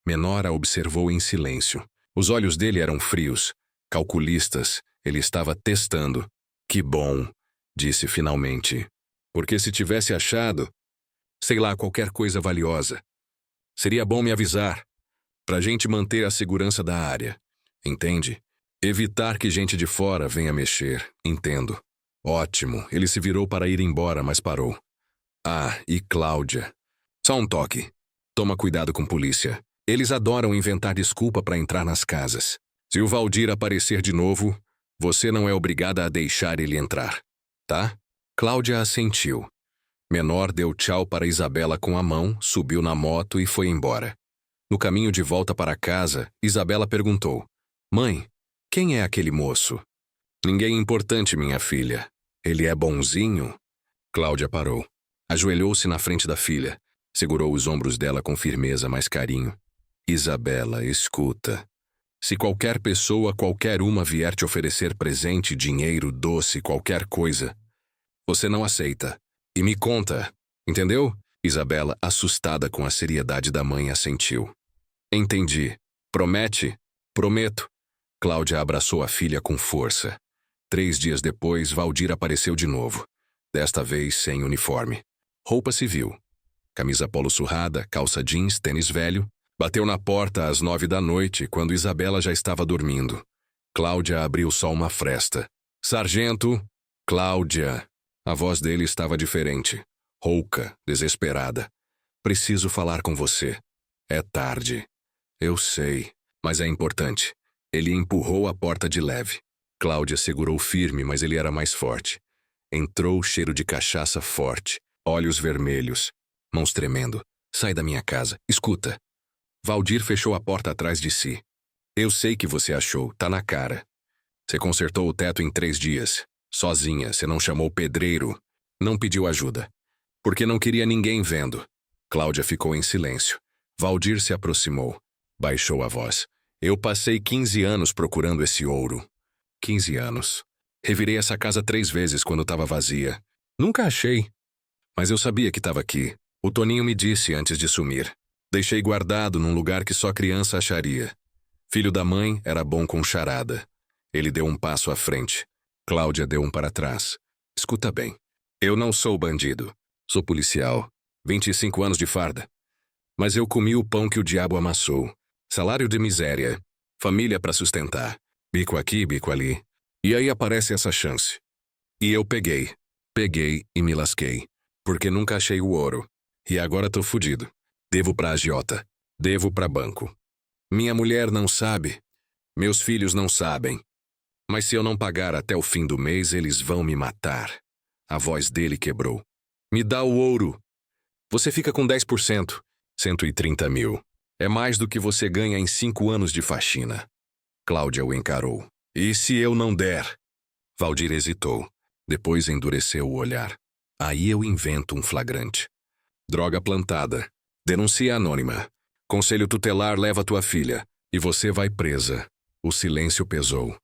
Menor a observou em silêncio. Os olhos dele eram frios, calculistas. Ele estava testando. Que bom, disse finalmente. Porque se tivesse achado, sei lá, qualquer coisa valiosa, seria bom me avisar, pra gente manter a segurança da área. Entende? Evitar que gente de fora venha mexer. Entendo. Ótimo. Ele se virou para ir embora, mas parou. Ah, e Cláudia. Só um toque. Toma cuidado com polícia. Eles adoram inventar desculpa para entrar nas casas. Se o Valdir aparecer de novo, você não é obrigada a deixar ele entrar. Tá? Cláudia assentiu. Menor deu tchau para Isabela com a mão, subiu na moto e foi embora. No caminho de volta para casa, Isabela perguntou. Mãe, quem é aquele moço? Ninguém importante, minha filha. Ele é bonzinho? Cláudia parou. Ajoelhou-se na frente da filha. Segurou os ombros dela com firmeza, mas carinho. Isabela, escuta. Se qualquer pessoa, qualquer uma vier te oferecer presente, dinheiro, doce, qualquer coisa, você não aceita. E me conta, entendeu? Isabela, assustada com a seriedade da mãe, assentiu. Entendi. Promete? Prometo. Cláudia abraçou a filha com força. 3 dias depois, Valdir apareceu de novo. Desta vez sem uniforme. Roupa civil. Camisa polo surrada, calça jeans, tênis velho. Bateu na porta às 9 da noite, quando Isabela já estava dormindo. Cláudia abriu só uma fresta. Sargento! Cláudia! A voz dele estava diferente. Rouca, desesperada. Preciso falar com você. É tarde. Eu sei, mas é importante. Ele empurrou a porta de leve. Cláudia segurou firme, mas ele era mais forte. Entrou cheiro de cachaça forte, olhos vermelhos, mãos tremendo. Sai da minha casa. Escuta. Valdir fechou a porta atrás de si. Eu sei que você achou, tá na cara. Você consertou o teto em 3 dias. Sozinha, você não chamou pedreiro. Não pediu ajuda. Porque não queria ninguém vendo. Cláudia ficou em silêncio. Valdir se aproximou. Baixou a voz. Eu passei 15 anos procurando esse ouro. 15 anos. Revirei essa casa 3 vezes quando estava vazia. Nunca achei. Mas eu sabia que estava aqui. O Toninho me disse antes de sumir. Deixei guardado num lugar que só criança acharia. Filho da mãe era bom com charada. Ele deu um passo à frente. Cláudia deu um para trás. Escuta bem. Eu não sou bandido. Sou policial. 25 anos de farda. Mas eu comi o pão que o diabo amassou. Salário de miséria. Família para sustentar. Bico aqui, bico ali. E aí aparece essa chance. E eu peguei. Peguei e me lasquei. Porque nunca achei o ouro. E agora tô fudido. Devo pra agiota. Devo pra banco. Minha mulher não sabe. Meus filhos não sabem. Mas se eu não pagar até o fim do mês, eles vão me matar. A voz dele quebrou. Me dá o ouro. Você fica com 10%. 130 mil. É mais do que você ganha em 5 anos de faxina. Cláudia o encarou. E se eu não der? Valdir hesitou. Depois endureceu o olhar. Aí eu invento um flagrante. Droga plantada. Denúncia anônima. Conselho tutelar leva tua filha. E você vai presa. O silêncio pesou.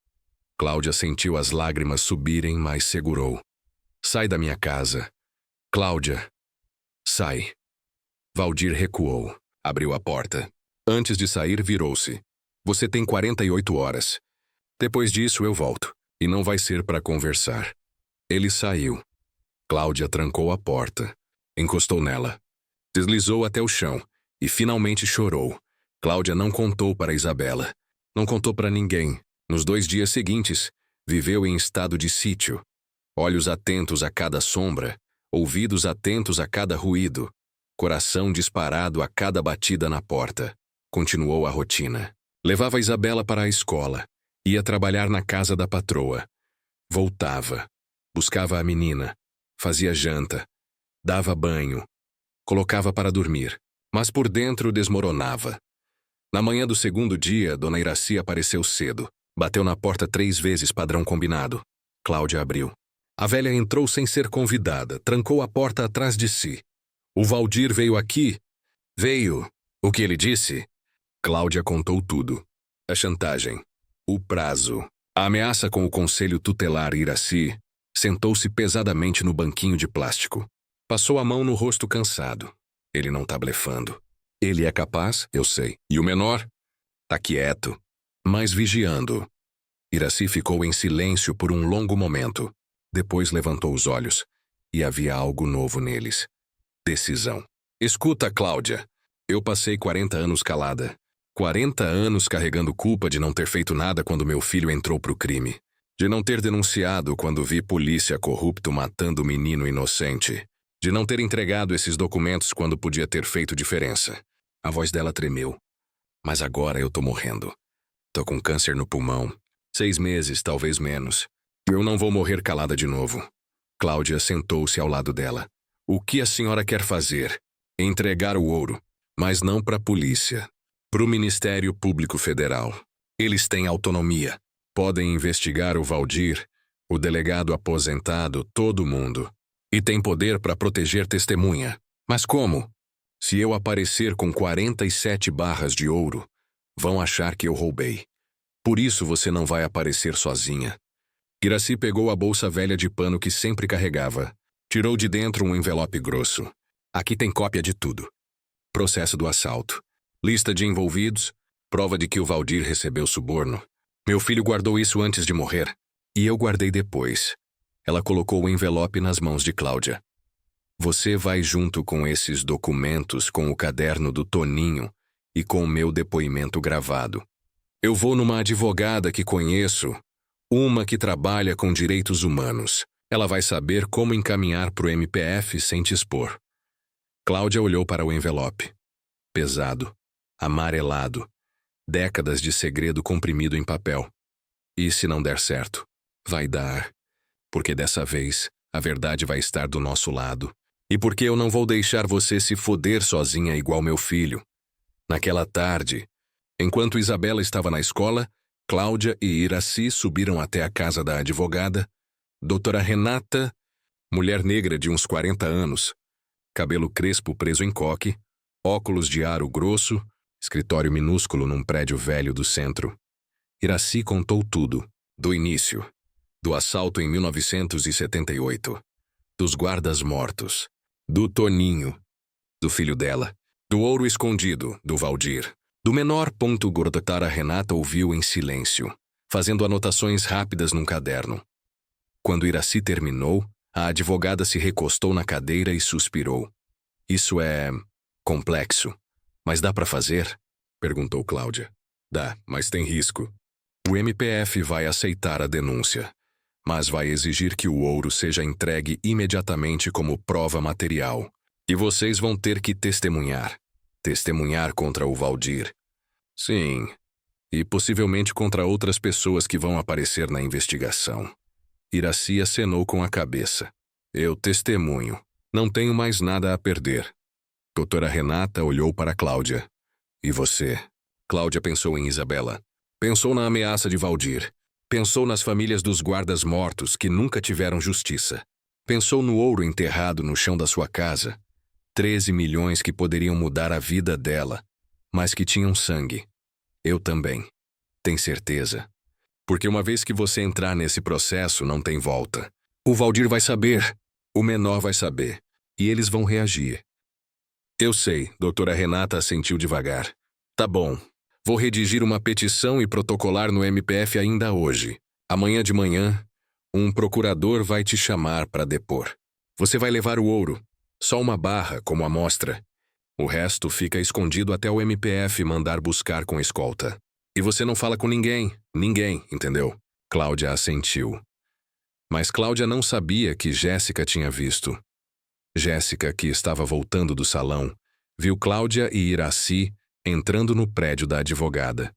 Cláudia sentiu as lágrimas subirem, mas segurou. Sai da minha casa. Cláudia. Sai. Valdir recuou. Abriu a porta. Antes de sair, virou-se. Você tem 48 horas. Depois disso eu volto. E não vai ser para conversar. Ele saiu. Cláudia trancou a porta. Encostou nela. Deslizou até o chão. E finalmente chorou. Cláudia não contou para Isabela. Não contou para ninguém. Nos 2 dias seguintes, viveu em estado de sítio. Olhos atentos a cada sombra. Ouvidos atentos a cada ruído. Coração disparado a cada batida na porta. Continuou a rotina. Levava Isabela para a escola. Ia trabalhar na casa da patroa. Voltava. Buscava a menina. Fazia janta. Dava banho. Colocava para dormir. Mas por dentro desmoronava. Na manhã do 2º dia, Dona Iraci apareceu cedo. Bateu na porta 3 vezes, padrão combinado. Cláudia abriu. A velha entrou sem ser convidada. Trancou a porta atrás de si. O Valdir veio aqui? Veio. O que ele disse? Cláudia contou tudo. A chantagem. O prazo. A ameaça com o conselho tutelar Iraci. Sentou-se pesadamente no banquinho de plástico. Passou a mão no rosto cansado. Ele não tá blefando. Ele é capaz, eu sei. E o menor? Tá quieto, mas vigiando. Iraci ficou em silêncio por um longo momento. Depois levantou os olhos. E havia algo novo neles. Decisão. Escuta, Cláudia. Eu passei 40 anos calada. 40 anos carregando culpa de não ter feito nada quando meu filho entrou pro crime. De não ter denunciado quando vi polícia corrupto matando menino inocente. De não ter entregado esses documentos quando podia ter feito diferença. A voz dela tremeu. Mas agora eu tô morrendo. Tô com câncer no pulmão. 6 meses, talvez menos. Eu não vou morrer calada de novo. Cláudia sentou-se ao lado dela. O que a senhora quer fazer? Entregar o ouro. Mas não para a polícia. Para o Ministério Público Federal. Eles têm autonomia. Podem investigar o Valdir, o delegado aposentado, todo mundo. E tem poder para proteger testemunha. Mas como? Se eu aparecer com 47 barras de ouro, vão achar que eu roubei. Por isso você não vai aparecer sozinha. Iraci pegou a bolsa velha de pano que sempre carregava. Tirou de dentro um envelope grosso. Aqui tem cópia de tudo. Processo do assalto. Lista de envolvidos. Prova de que o Valdir recebeu suborno. Meu filho guardou isso antes de morrer. E eu guardei depois. Ela colocou o envelope nas mãos de Cláudia. Você vai junto com esses documentos, com o caderno do Toninho e com o meu depoimento gravado. Eu vou numa advogada que conheço, uma que trabalha com direitos humanos. Ela vai saber como encaminhar pro MPF sem te expor. Cláudia olhou para o envelope. Pesado, amarelado, décadas de segredo comprimido em papel. E se não der certo? Vai dar. Porque dessa vez, a verdade vai estar do nosso lado. E porque eu não vou deixar você se foder sozinha igual meu filho. Naquela tarde, enquanto Isabela estava na escola, Cláudia e Iraci subiram até a casa da advogada, doutora Renata, mulher negra de uns 40 anos, cabelo crespo preso em coque, óculos de aro grosso, escritório minúsculo num prédio velho do centro. Iraci contou tudo, do início, do assalto em 1978, dos guardas mortos, do Toninho, do filho dela, do ouro escondido, do Valdir. Do menor ponto Gordotara Renata ouviu em silêncio, fazendo anotações rápidas num caderno. Quando Iraci terminou, a advogada se recostou na cadeira e suspirou. Isso é complexo. Mas dá para fazer? Perguntou Cláudia. Dá, mas tem risco. O MPF vai aceitar a denúncia, mas vai exigir que o ouro seja entregue imediatamente como prova material. E vocês vão ter que testemunhar. Testemunhar contra o Valdir. Sim, e possivelmente contra outras pessoas que vão aparecer na investigação. Iraci acenou com a cabeça. Eu testemunho. Não tenho mais nada a perder. Doutora Renata olhou para Cláudia. E você? Cláudia pensou em Isabela. Pensou na ameaça de Valdir. Pensou nas famílias dos guardas mortos que nunca tiveram justiça. Pensou no ouro enterrado no chão da sua casa. 13 milhões que poderiam mudar a vida dela, mas que tinham sangue. Eu também. Tem certeza? Porque uma vez que você entrar nesse processo, não tem volta. O Valdir vai saber, o menor vai saber, e eles vão reagir. Eu sei, doutora Renata assentiu devagar. Tá bom. Vou redigir uma petição e protocolar no MPF ainda hoje. Amanhã de manhã, um procurador vai te chamar para depor. Você vai levar o ouro, só uma barra como amostra. O resto fica escondido até o MPF mandar buscar com escolta. E você não fala com ninguém, entendeu? Cláudia assentiu. Mas Cláudia não sabia que Jéssica tinha visto. Jéssica, que estava voltando do salão, viu Cláudia e Iraci entrando no prédio da advogada.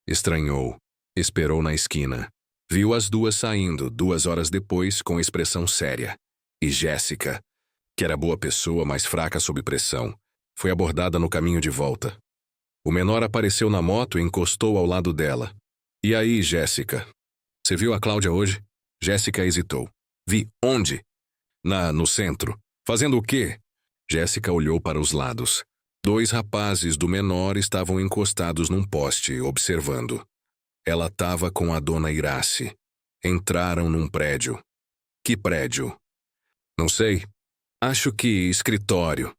Estranhou, esperou na esquina. Viu as duas saindo 2 horas depois com expressão séria. E Jéssica, que era boa pessoa, mas fraca sob pressão, foi abordada no caminho de volta. O menor apareceu na moto e encostou ao lado dela. E aí, Jéssica? Você viu a Cláudia hoje? Jéssica hesitou. Vi. Onde? No centro. Fazendo o quê? Jéssica olhou para os lados. 2 rapazes do menor estavam encostados num poste, observando. Ela estava com a dona Iraci. Entraram num prédio. Que prédio? Não sei. Acho que escritório.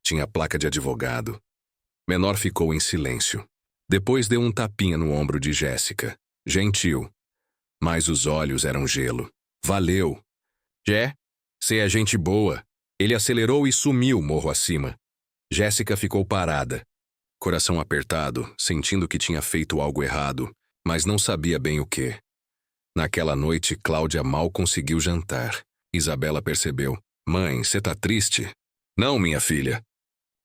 Tinha placa de advogado. Menor ficou em silêncio. Depois deu um tapinha no ombro de Jéssica. Gentil. Mas os olhos eram gelo. Valeu. Jé, cê é gente boa. Ele acelerou e sumiu morro acima. Jéssica ficou parada. Coração apertado, sentindo que tinha feito algo errado, mas não sabia bem o quê. Naquela noite, Cláudia mal conseguiu jantar. Isabela percebeu. Mãe, cê tá triste? Não, minha filha.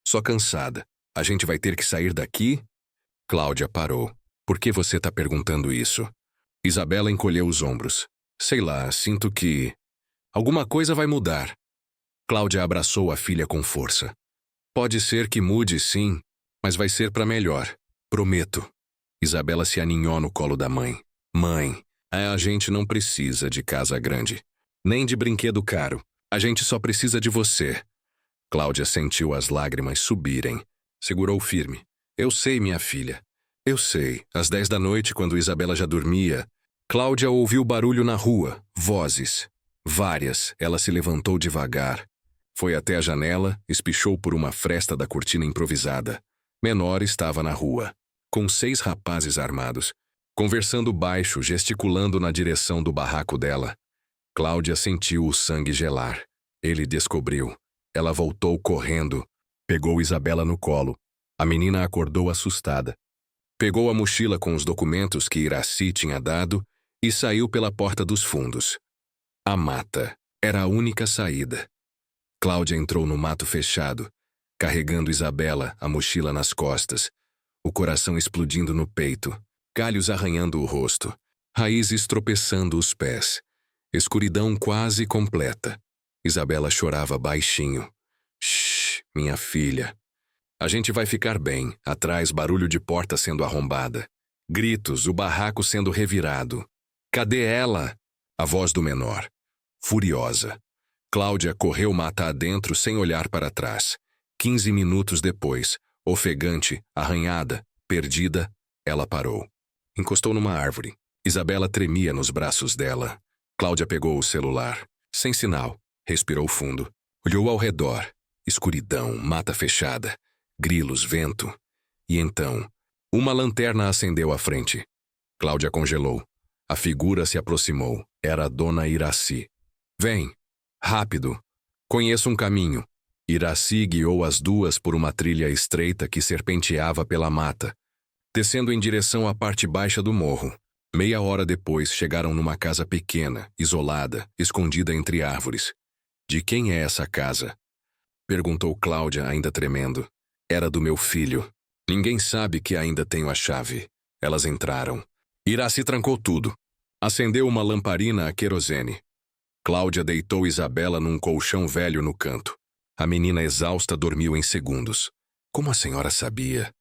Só cansada. A gente vai ter que sair daqui? Cláudia parou. Por que você tá perguntando isso? Isabela encolheu os ombros. Sei lá, sinto que alguma coisa vai mudar. Cláudia abraçou a filha com força. Pode ser que mude, sim, mas vai ser para melhor. Prometo. Isabela se aninhou no colo da mãe. Mãe, a gente não precisa de casa grande, nem de brinquedo caro. A gente só precisa de você. Cláudia sentiu as lágrimas subirem. Segurou firme. Eu sei, minha filha. Eu sei. Às 10 da noite, quando Isabela já dormia, Cláudia ouviu barulho na rua, vozes. Várias. Ela se levantou devagar. Foi até a janela, espichou por uma fresta da cortina improvisada. Menor estava na rua, com 6 rapazes armados, conversando baixo, gesticulando na direção do barraco dela. Cláudia sentiu o sangue gelar. Ele descobriu. Ela voltou correndo. Pegou Isabela no colo. A menina acordou assustada. Pegou a mochila com os documentos que Iraci tinha dado e saiu pela porta dos fundos. A mata era a única saída. Cláudia entrou no mato fechado, carregando Isabela, a mochila nas costas, o coração explodindo no peito, galhos arranhando o rosto, raízes tropeçando os pés, escuridão quase completa. Isabela chorava baixinho. Shhh, minha filha. A gente vai ficar bem. Atrás, barulho de porta sendo arrombada. Gritos, o barraco sendo revirado. Cadê ela? A voz do menor. Furiosa. Cláudia correu mata adentro sem olhar para trás. 15 minutos depois, ofegante, arranhada, perdida, ela parou. Encostou numa árvore. Isabela tremia nos braços dela. Cláudia pegou o celular. Sem sinal. Respirou fundo. Olhou ao redor. Escuridão, mata fechada. Grilos, vento. E então, uma lanterna acendeu à frente. Cláudia congelou. A figura se aproximou. Era a dona Iraci. Vem. Rápido. Conheço um caminho. Iraci guiou as duas por uma trilha estreita que serpenteava pela mata, descendo em direção à parte baixa do morro. Meia hora depois, chegaram numa casa pequena, isolada, escondida entre árvores. De quem é essa casa? Perguntou Cláudia, ainda tremendo. Era do meu filho. Ninguém sabe que ainda tenho a chave. Elas entraram. Iraci trancou tudo. Acendeu uma lamparina a querosene. Cláudia deitou Isabela num colchão velho no canto. A menina exausta dormiu em segundos. Como a senhora sabia?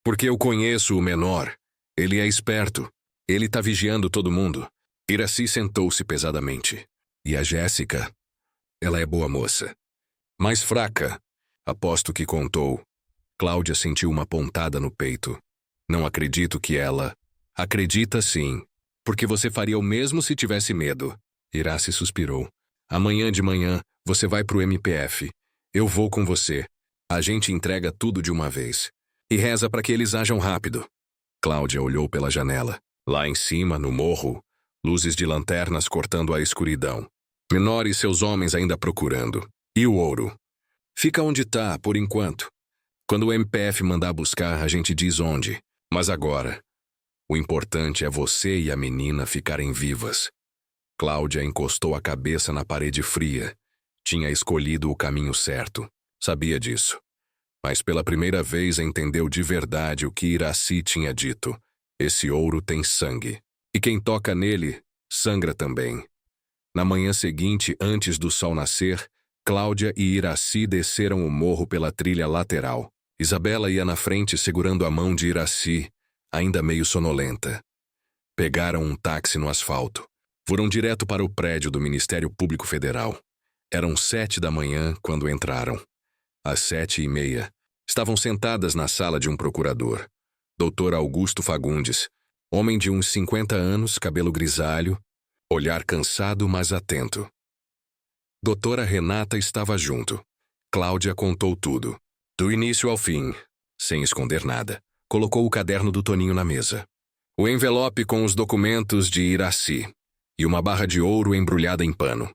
Porque eu conheço o menor. Ele é esperto. Ele tá vigiando todo mundo. Iracy sentou-se pesadamente. E a Jéssica? Ela é boa moça. Mais fraca. Aposto que contou. Cláudia sentiu uma pontada no peito. Não acredito que ela... Acredita sim. Porque você faria o mesmo se tivesse medo. Iracy suspirou. Amanhã de manhã, você vai pro MPF. Eu vou com você. A gente entrega tudo de uma vez. E reza para que eles ajam rápido. Cláudia olhou pela janela. Lá em cima, no morro, luzes de lanternas cortando a escuridão. Menor e seus homens ainda procurando. E o ouro? Fica onde tá, por enquanto. Quando o MPF mandar buscar, a gente diz onde. Mas agora, o importante é você e a menina ficarem vivas. Cláudia encostou a cabeça na parede fria. Tinha escolhido o caminho certo. Sabia disso. Mas pela primeira vez entendeu de verdade o que Iracy tinha dito. Esse ouro tem sangue. E quem toca nele, sangra também. Na manhã seguinte, antes do sol nascer, Cláudia e Iracy desceram o morro pela trilha lateral. Isabela ia na frente segurando a mão de Iracy, ainda meio sonolenta. Pegaram um táxi no asfalto. Foram direto para o prédio do Ministério Público Federal. Eram 7 da manhã quando entraram. Às 7h30, estavam sentadas na sala de um procurador. Dr. Augusto Fagundes, homem de uns 50 anos, cabelo grisalho, olhar cansado, mas atento. Doutora Renata estava junto. Cláudia contou tudo, do início ao fim, sem esconder nada. Colocou o caderno do Toninho na mesa. O envelope com os documentos de Iracy e uma barra de ouro embrulhada em pano.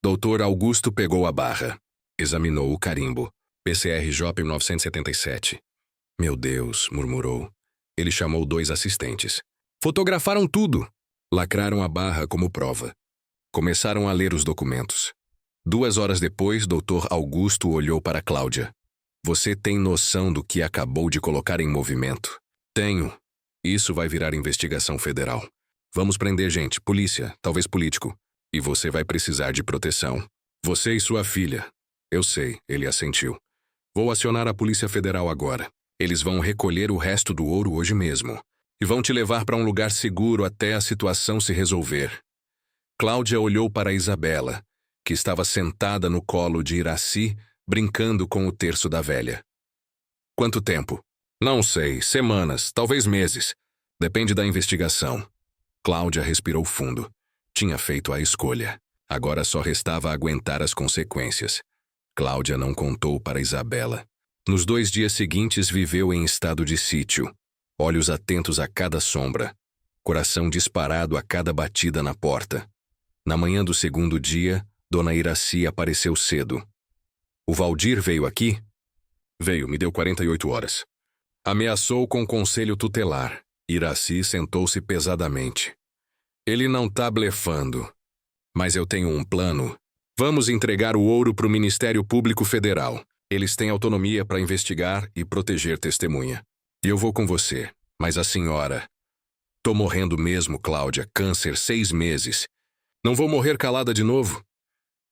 Dr. Augusto pegou a barra. Examinou o carimbo. PCRJ 1977. Meu Deus, murmurou. Ele chamou 2 assistentes. Fotografaram tudo. Lacraram a barra como prova. Começaram a ler os documentos. 2 horas depois, Dr. Augusto olhou para Cláudia. Você tem noção do que acabou de colocar em movimento? Tenho. Isso vai virar investigação federal. Vamos prender gente, polícia, talvez político. E você vai precisar de proteção. Você e sua filha. Eu sei, ele assentiu. Vou acionar a Polícia Federal agora. Eles vão recolher o resto do ouro hoje mesmo. E vão te levar para um lugar seguro até a situação se resolver. Cláudia olhou para Isabela, que estava sentada no colo de Iracy, brincando com o terço da velha. Quanto tempo? Não sei, semanas, talvez meses. Depende da investigação. Cláudia respirou fundo. Tinha feito a escolha. Agora só restava aguentar as consequências. Cláudia não contou para Isabela. Nos 2 dias seguintes viveu em estado de sítio. Olhos atentos a cada sombra. Coração disparado a cada batida na porta. Na manhã do 2º dia, Dona Iracy apareceu cedo. O Valdir veio aqui? Veio, me deu 48 horas. Ameaçou com conselho tutelar. Iracy sentou-se pesadamente. Ele não tá blefando. Mas eu tenho um plano. Vamos entregar o ouro para o Ministério Público Federal. Eles têm autonomia para investigar e proteger testemunha. E eu vou com você. Mas a senhora... Tô morrendo mesmo, Cláudia. Câncer, 6 meses. Não vou morrer calada de novo?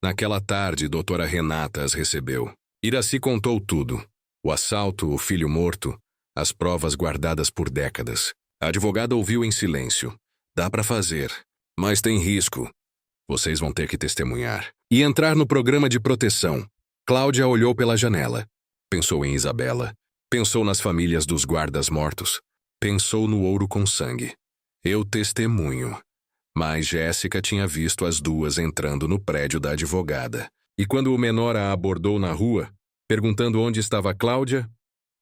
Naquela tarde, doutora Renata as recebeu. Iracy contou tudo. O assalto, o filho morto, as provas guardadas por décadas. A advogada ouviu em silêncio. Dá para fazer, mas tem risco. Vocês vão ter que testemunhar. E entrar no programa de proteção. Cláudia olhou pela janela. Pensou em Isabela. Pensou nas famílias dos guardas mortos. Pensou no ouro com sangue. Eu testemunho. Mas Jéssica tinha visto as 2 entrando no prédio da advogada. E quando o menor a abordou na rua, perguntando onde estava Cláudia,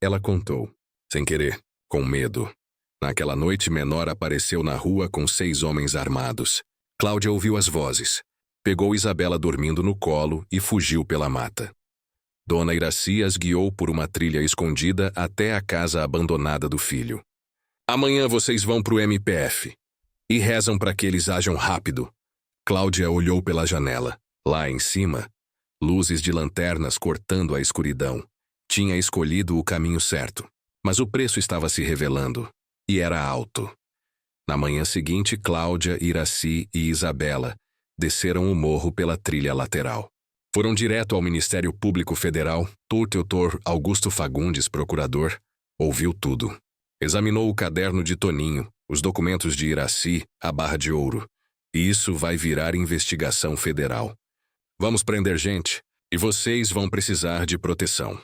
ela contou. Sem querer, com medo. Naquela noite, menor apareceu na rua com 6 homens armados. Cláudia ouviu as vozes. Pegou Isabela dormindo no colo e fugiu pela mata. Dona Iracy as guiou por uma trilha escondida até a casa abandonada do filho. Amanhã vocês vão pro MPF. E rezam para que eles ajam rápido. Cláudia olhou pela janela. Lá em cima, luzes de lanternas cortando a escuridão. Tinha escolhido o caminho certo. Mas o preço estava se revelando. E era alto. Na manhã seguinte, Cláudia, Iracy e Isabela desceram o morro pela trilha lateral. Foram direto ao Ministério Público Federal. O Dr. Augusto Fagundes, procurador, ouviu tudo. Examinou o caderno de Toninho, os documentos de Iraci, a barra de ouro. Isso vai virar investigação federal. Vamos prender gente, e vocês vão precisar de proteção.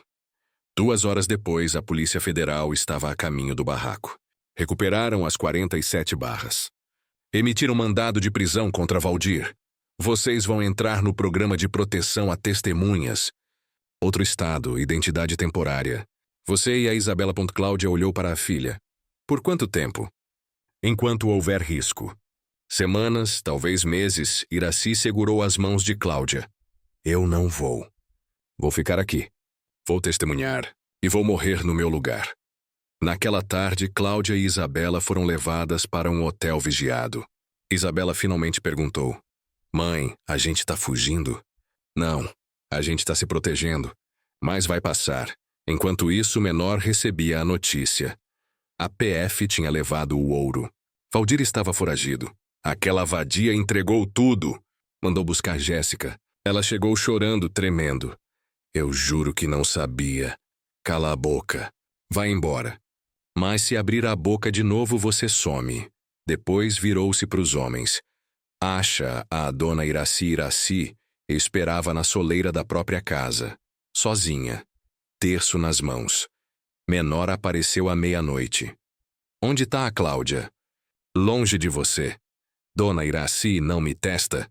2 horas depois, a Polícia Federal estava a caminho do barraco. Recuperaram as 47 barras. Emitiram mandado de prisão contra Valdir. Vocês vão entrar no programa de proteção a testemunhas. Outro estado, identidade temporária. Você e a Isabela. Cláudia olhou para a filha. Por quanto tempo? Enquanto houver risco. Semanas, talvez meses, Iraci segurou as mãos de Cláudia. Eu não vou. Vou ficar aqui. Vou testemunhar. E vou morrer no meu lugar. Naquela tarde, Cláudia e Isabela foram levadas para um hotel vigiado. Isabela finalmente perguntou. Mãe, a gente tá fugindo? Não, a gente tá se protegendo. Mas vai passar. Enquanto isso, o menor recebia a notícia. A PF tinha levado o ouro. Valdir estava foragido. Aquela vadia entregou tudo. Mandou buscar Jéssica. Ela chegou chorando, tremendo. Eu juro que não sabia. Cala a boca. Vai embora. Mas se abrir a boca de novo, você some. Depois virou-se para os homens. Acha, a dona Iraci esperava na soleira da própria casa. Sozinha. Terço nas mãos. Menor apareceu à meia-noite. Onde está a Cláudia? Longe de você. Dona Iraci não me testa.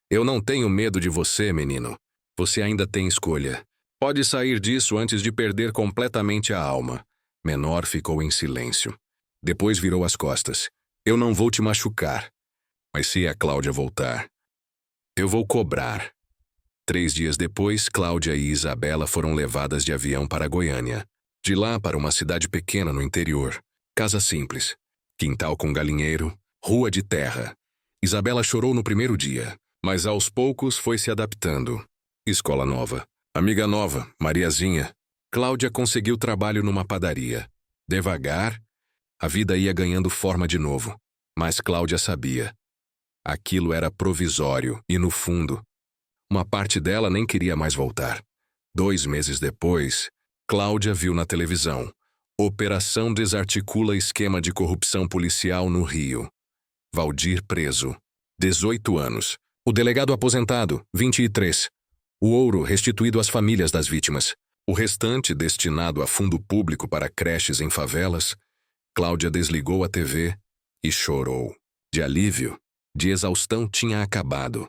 Eu não tenho medo de você, menino. Você ainda tem escolha. Pode sair disso antes de perder completamente a alma. Menor ficou em silêncio. Depois virou as costas. Eu não vou te machucar. Mas se a Cláudia voltar, eu vou cobrar. 3 dias depois, Cláudia e Isabela foram levadas de avião para Goiânia. De lá para uma cidade pequena no interior. Casa simples. Quintal com galinheiro. Rua de terra. Isabela chorou no primeiro dia, mas aos poucos foi se adaptando. Escola nova. Amiga nova, Mariazinha. Cláudia conseguiu trabalho numa padaria. Devagar, a vida ia ganhando forma de novo. Mas Cláudia sabia. Aquilo era provisório e, no fundo, uma parte dela nem queria mais voltar. 2 meses depois, Cláudia viu na televisão. Operação desarticula esquema de corrupção policial no Rio. Valdir preso. 18 anos. O delegado aposentado, 23. O ouro restituído às famílias das vítimas. O restante destinado a fundo público para creches em favelas. Cláudia desligou a TV e chorou. De alívio, de exaustão tinha acabado.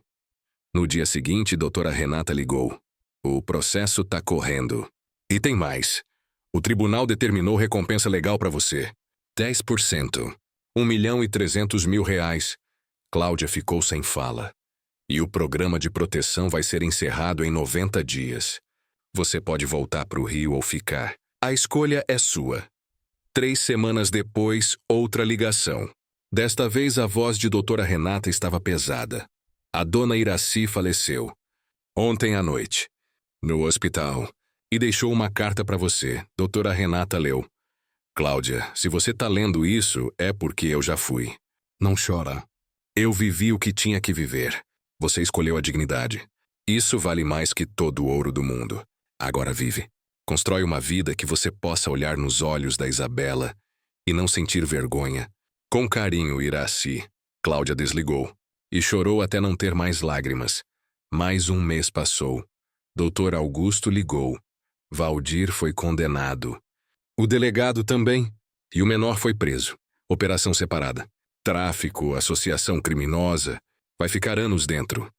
No dia seguinte, doutora Renata ligou. O processo tá correndo. E tem mais. O tribunal determinou recompensa legal para você. 10%. 1.300.000 reais. Cláudia ficou sem fala. E o programa de proteção vai ser encerrado em 90 dias. Você pode voltar para o Rio ou ficar. A escolha é sua. 3 semanas depois, outra ligação. Desta vez, a voz de doutora Renata estava pesada. A dona Iraci faleceu. Ontem à noite. No hospital. E deixou uma carta para você. Doutora Renata leu. Cláudia, se você tá lendo isso, é porque eu já fui. Não chora. Eu vivi o que tinha que viver. Você escolheu a dignidade. Isso vale mais que todo o ouro do mundo. Agora vive. Constrói uma vida que você possa olhar nos olhos da Isabela e não sentir vergonha. Com carinho, Iraci. Cláudia desligou. E chorou até não ter mais lágrimas. Mais 1 mês passou. Doutor Augusto ligou. Valdir foi condenado. O delegado também. E o menor foi preso. Operação separada. Tráfico, associação criminosa. Vai ficar anos dentro.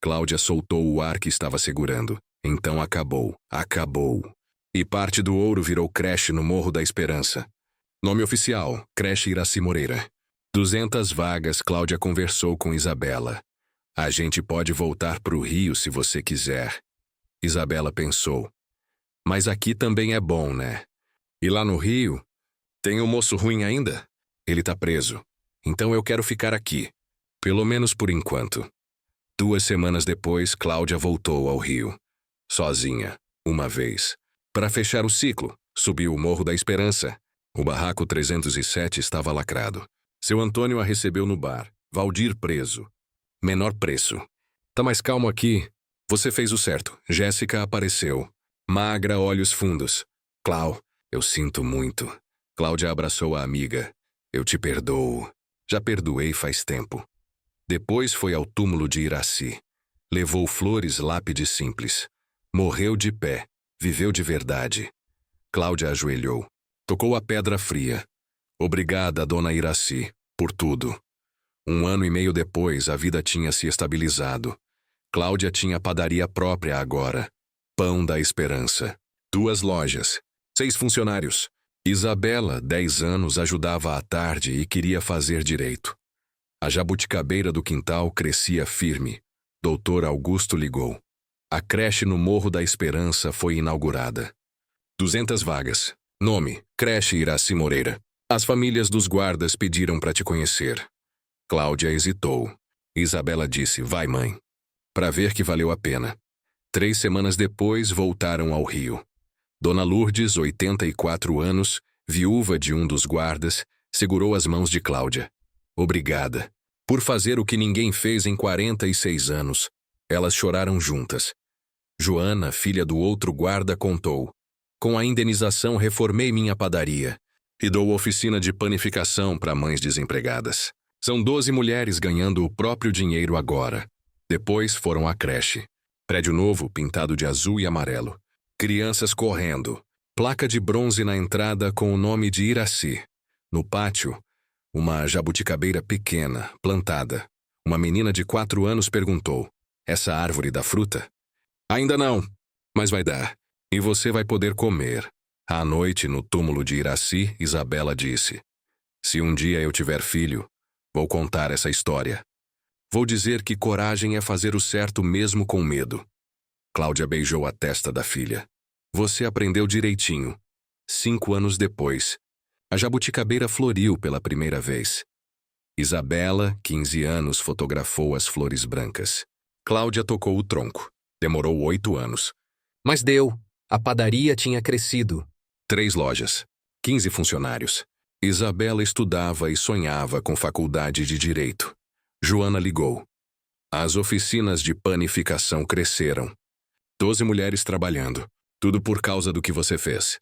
Cláudia soltou o ar que estava segurando. Então acabou. Acabou. E parte do ouro virou creche no Morro da Esperança. Nome oficial, Creche Iraci Moreira. 200 vagas, Cláudia conversou com Isabela. A gente pode voltar pro Rio se você quiser. Isabela pensou. Mas aqui também é bom, né? E lá no Rio, tem um moço ruim ainda? Ele tá preso. Então eu quero ficar aqui. Pelo menos por enquanto. 2 semanas depois, Cláudia voltou ao Rio. Sozinha, uma vez. Para fechar o ciclo, subiu o Morro da Esperança. O barraco 307 estava lacrado. Seu Antônio a recebeu no bar. Valdir preso. Menor preço. Tá mais calmo aqui. Você fez o certo. Jéssica apareceu. Magra, olhos fundos. Clau, eu sinto muito. Cláudia abraçou a amiga. Eu te perdoo. Já perdoei faz tempo. Depois foi ao túmulo de Iraci. Levou flores, lápide simples. Morreu de pé. Viveu de verdade. Cláudia ajoelhou. Tocou a pedra fria. Obrigada, dona Iraci, por tudo. 1 ano e meio depois, a vida tinha se estabilizado. Cláudia tinha padaria própria agora. Pão da Esperança. 2 lojas. 6 funcionários. Isabela, 10 anos, ajudava à tarde e queria fazer direito. A jabuticabeira do quintal crescia firme. Doutor Augusto ligou. A creche no Morro da Esperança foi inaugurada. 200 vagas. Nome: Creche Iraci Moreira. As famílias dos guardas pediram para te conhecer. Cláudia hesitou. Isabela disse: vai, mãe. Para ver que valeu a pena. 3 semanas depois, voltaram ao Rio. Dona Lourdes, 84 anos, viúva de um dos guardas, segurou as mãos de Cláudia. Obrigada. Por fazer o que ninguém fez em 46 anos. Elas choraram juntas. Joana, filha do outro guarda, contou. Com a indenização reformei minha padaria e dou oficina de panificação para mães desempregadas. São 12 mulheres ganhando o próprio dinheiro agora. Depois foram à creche. Prédio novo pintado de azul e amarelo. Crianças correndo. Placa de bronze na entrada com o nome de Iraci. No pátio, uma jabuticabeira pequena, plantada. Uma menina de 4 anos perguntou: essa árvore dá fruta? Ainda não, mas vai dar. E você vai poder comer. À noite, no túmulo de Iraci, Isabela disse: se um dia eu tiver filho, vou contar essa história. Vou dizer que coragem é fazer o certo mesmo com medo. Cláudia beijou a testa da filha. Você aprendeu direitinho. 5 anos depois, a jabuticabeira floriu pela primeira vez. Isabela, 15 anos, fotografou as flores brancas. Cláudia tocou o tronco. Demorou 8 anos. Mas deu. A padaria tinha crescido. 3 lojas. 15 funcionários. Isabela estudava e sonhava com faculdade de Direito. Joana ligou. As oficinas de panificação cresceram. 12 mulheres trabalhando. Tudo por causa do que você fez.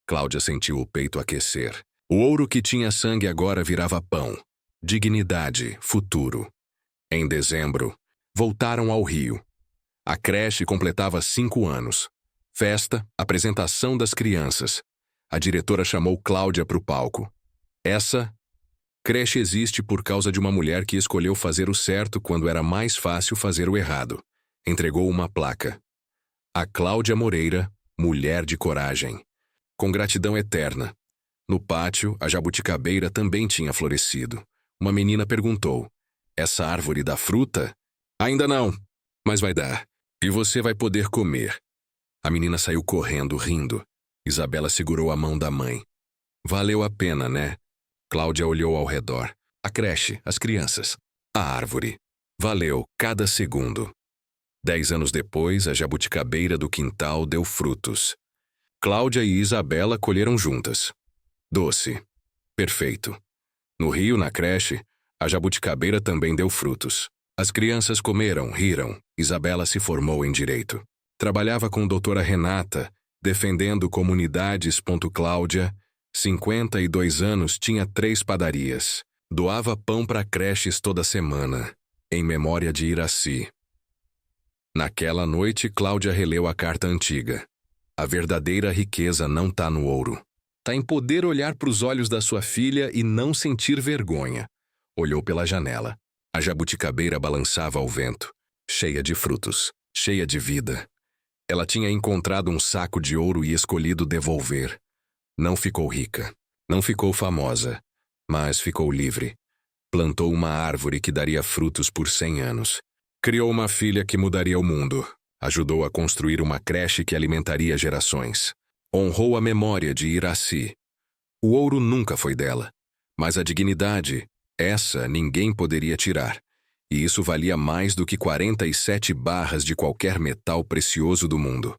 Cláudia sentiu o peito aquecer. O ouro que tinha sangue agora virava pão. Dignidade, futuro. Em dezembro, voltaram ao Rio. A creche completava 5 anos. Festa, apresentação das crianças. A diretora chamou Cláudia para o palco. Essa creche existe por causa de uma mulher que escolheu fazer o certo quando era mais fácil fazer o errado. Entregou uma placa. A Cláudia Moreira, mulher de coragem. Com gratidão eterna. No pátio, a jabuticabeira também tinha florescido. Uma menina perguntou: essa árvore dá fruta? Ainda não, mas vai dar. E você vai poder comer. A menina saiu correndo, rindo. Isabela segurou a mão da mãe. Valeu a pena, né? Cláudia olhou ao redor. A creche, as crianças. A árvore. Valeu cada segundo. 10 anos depois, a jabuticabeira do quintal deu frutos. Cláudia e Isabela colheram juntas. Doce. Perfeito. No Rio, na creche, a jabuticabeira também deu frutos. As crianças comeram, riram. Isabela se formou em Direito. Trabalhava com doutora Renata, defendendo comunidades. Cláudia, 52 anos, tinha 3 padarias. Doava pão para creches toda semana, em memória de Iraci. Naquela noite, Cláudia releu a carta antiga. A verdadeira riqueza não tá no ouro. Tá em poder olhar para os olhos da sua filha e não sentir vergonha. Olhou pela janela. A jabuticabeira balançava ao vento, cheia de frutos, cheia de vida. Ela tinha encontrado um saco de ouro e escolhido devolver. Não ficou rica, não ficou famosa, mas ficou livre. Plantou uma árvore que daria frutos por 100 anos. Criou uma filha que mudaria o mundo. Ajudou a construir uma creche que alimentaria gerações. Honrou a memória de Iraci. O ouro nunca foi dela, mas a dignidade, essa ninguém poderia tirar. E isso valia mais do que 47 barras de qualquer metal precioso do mundo.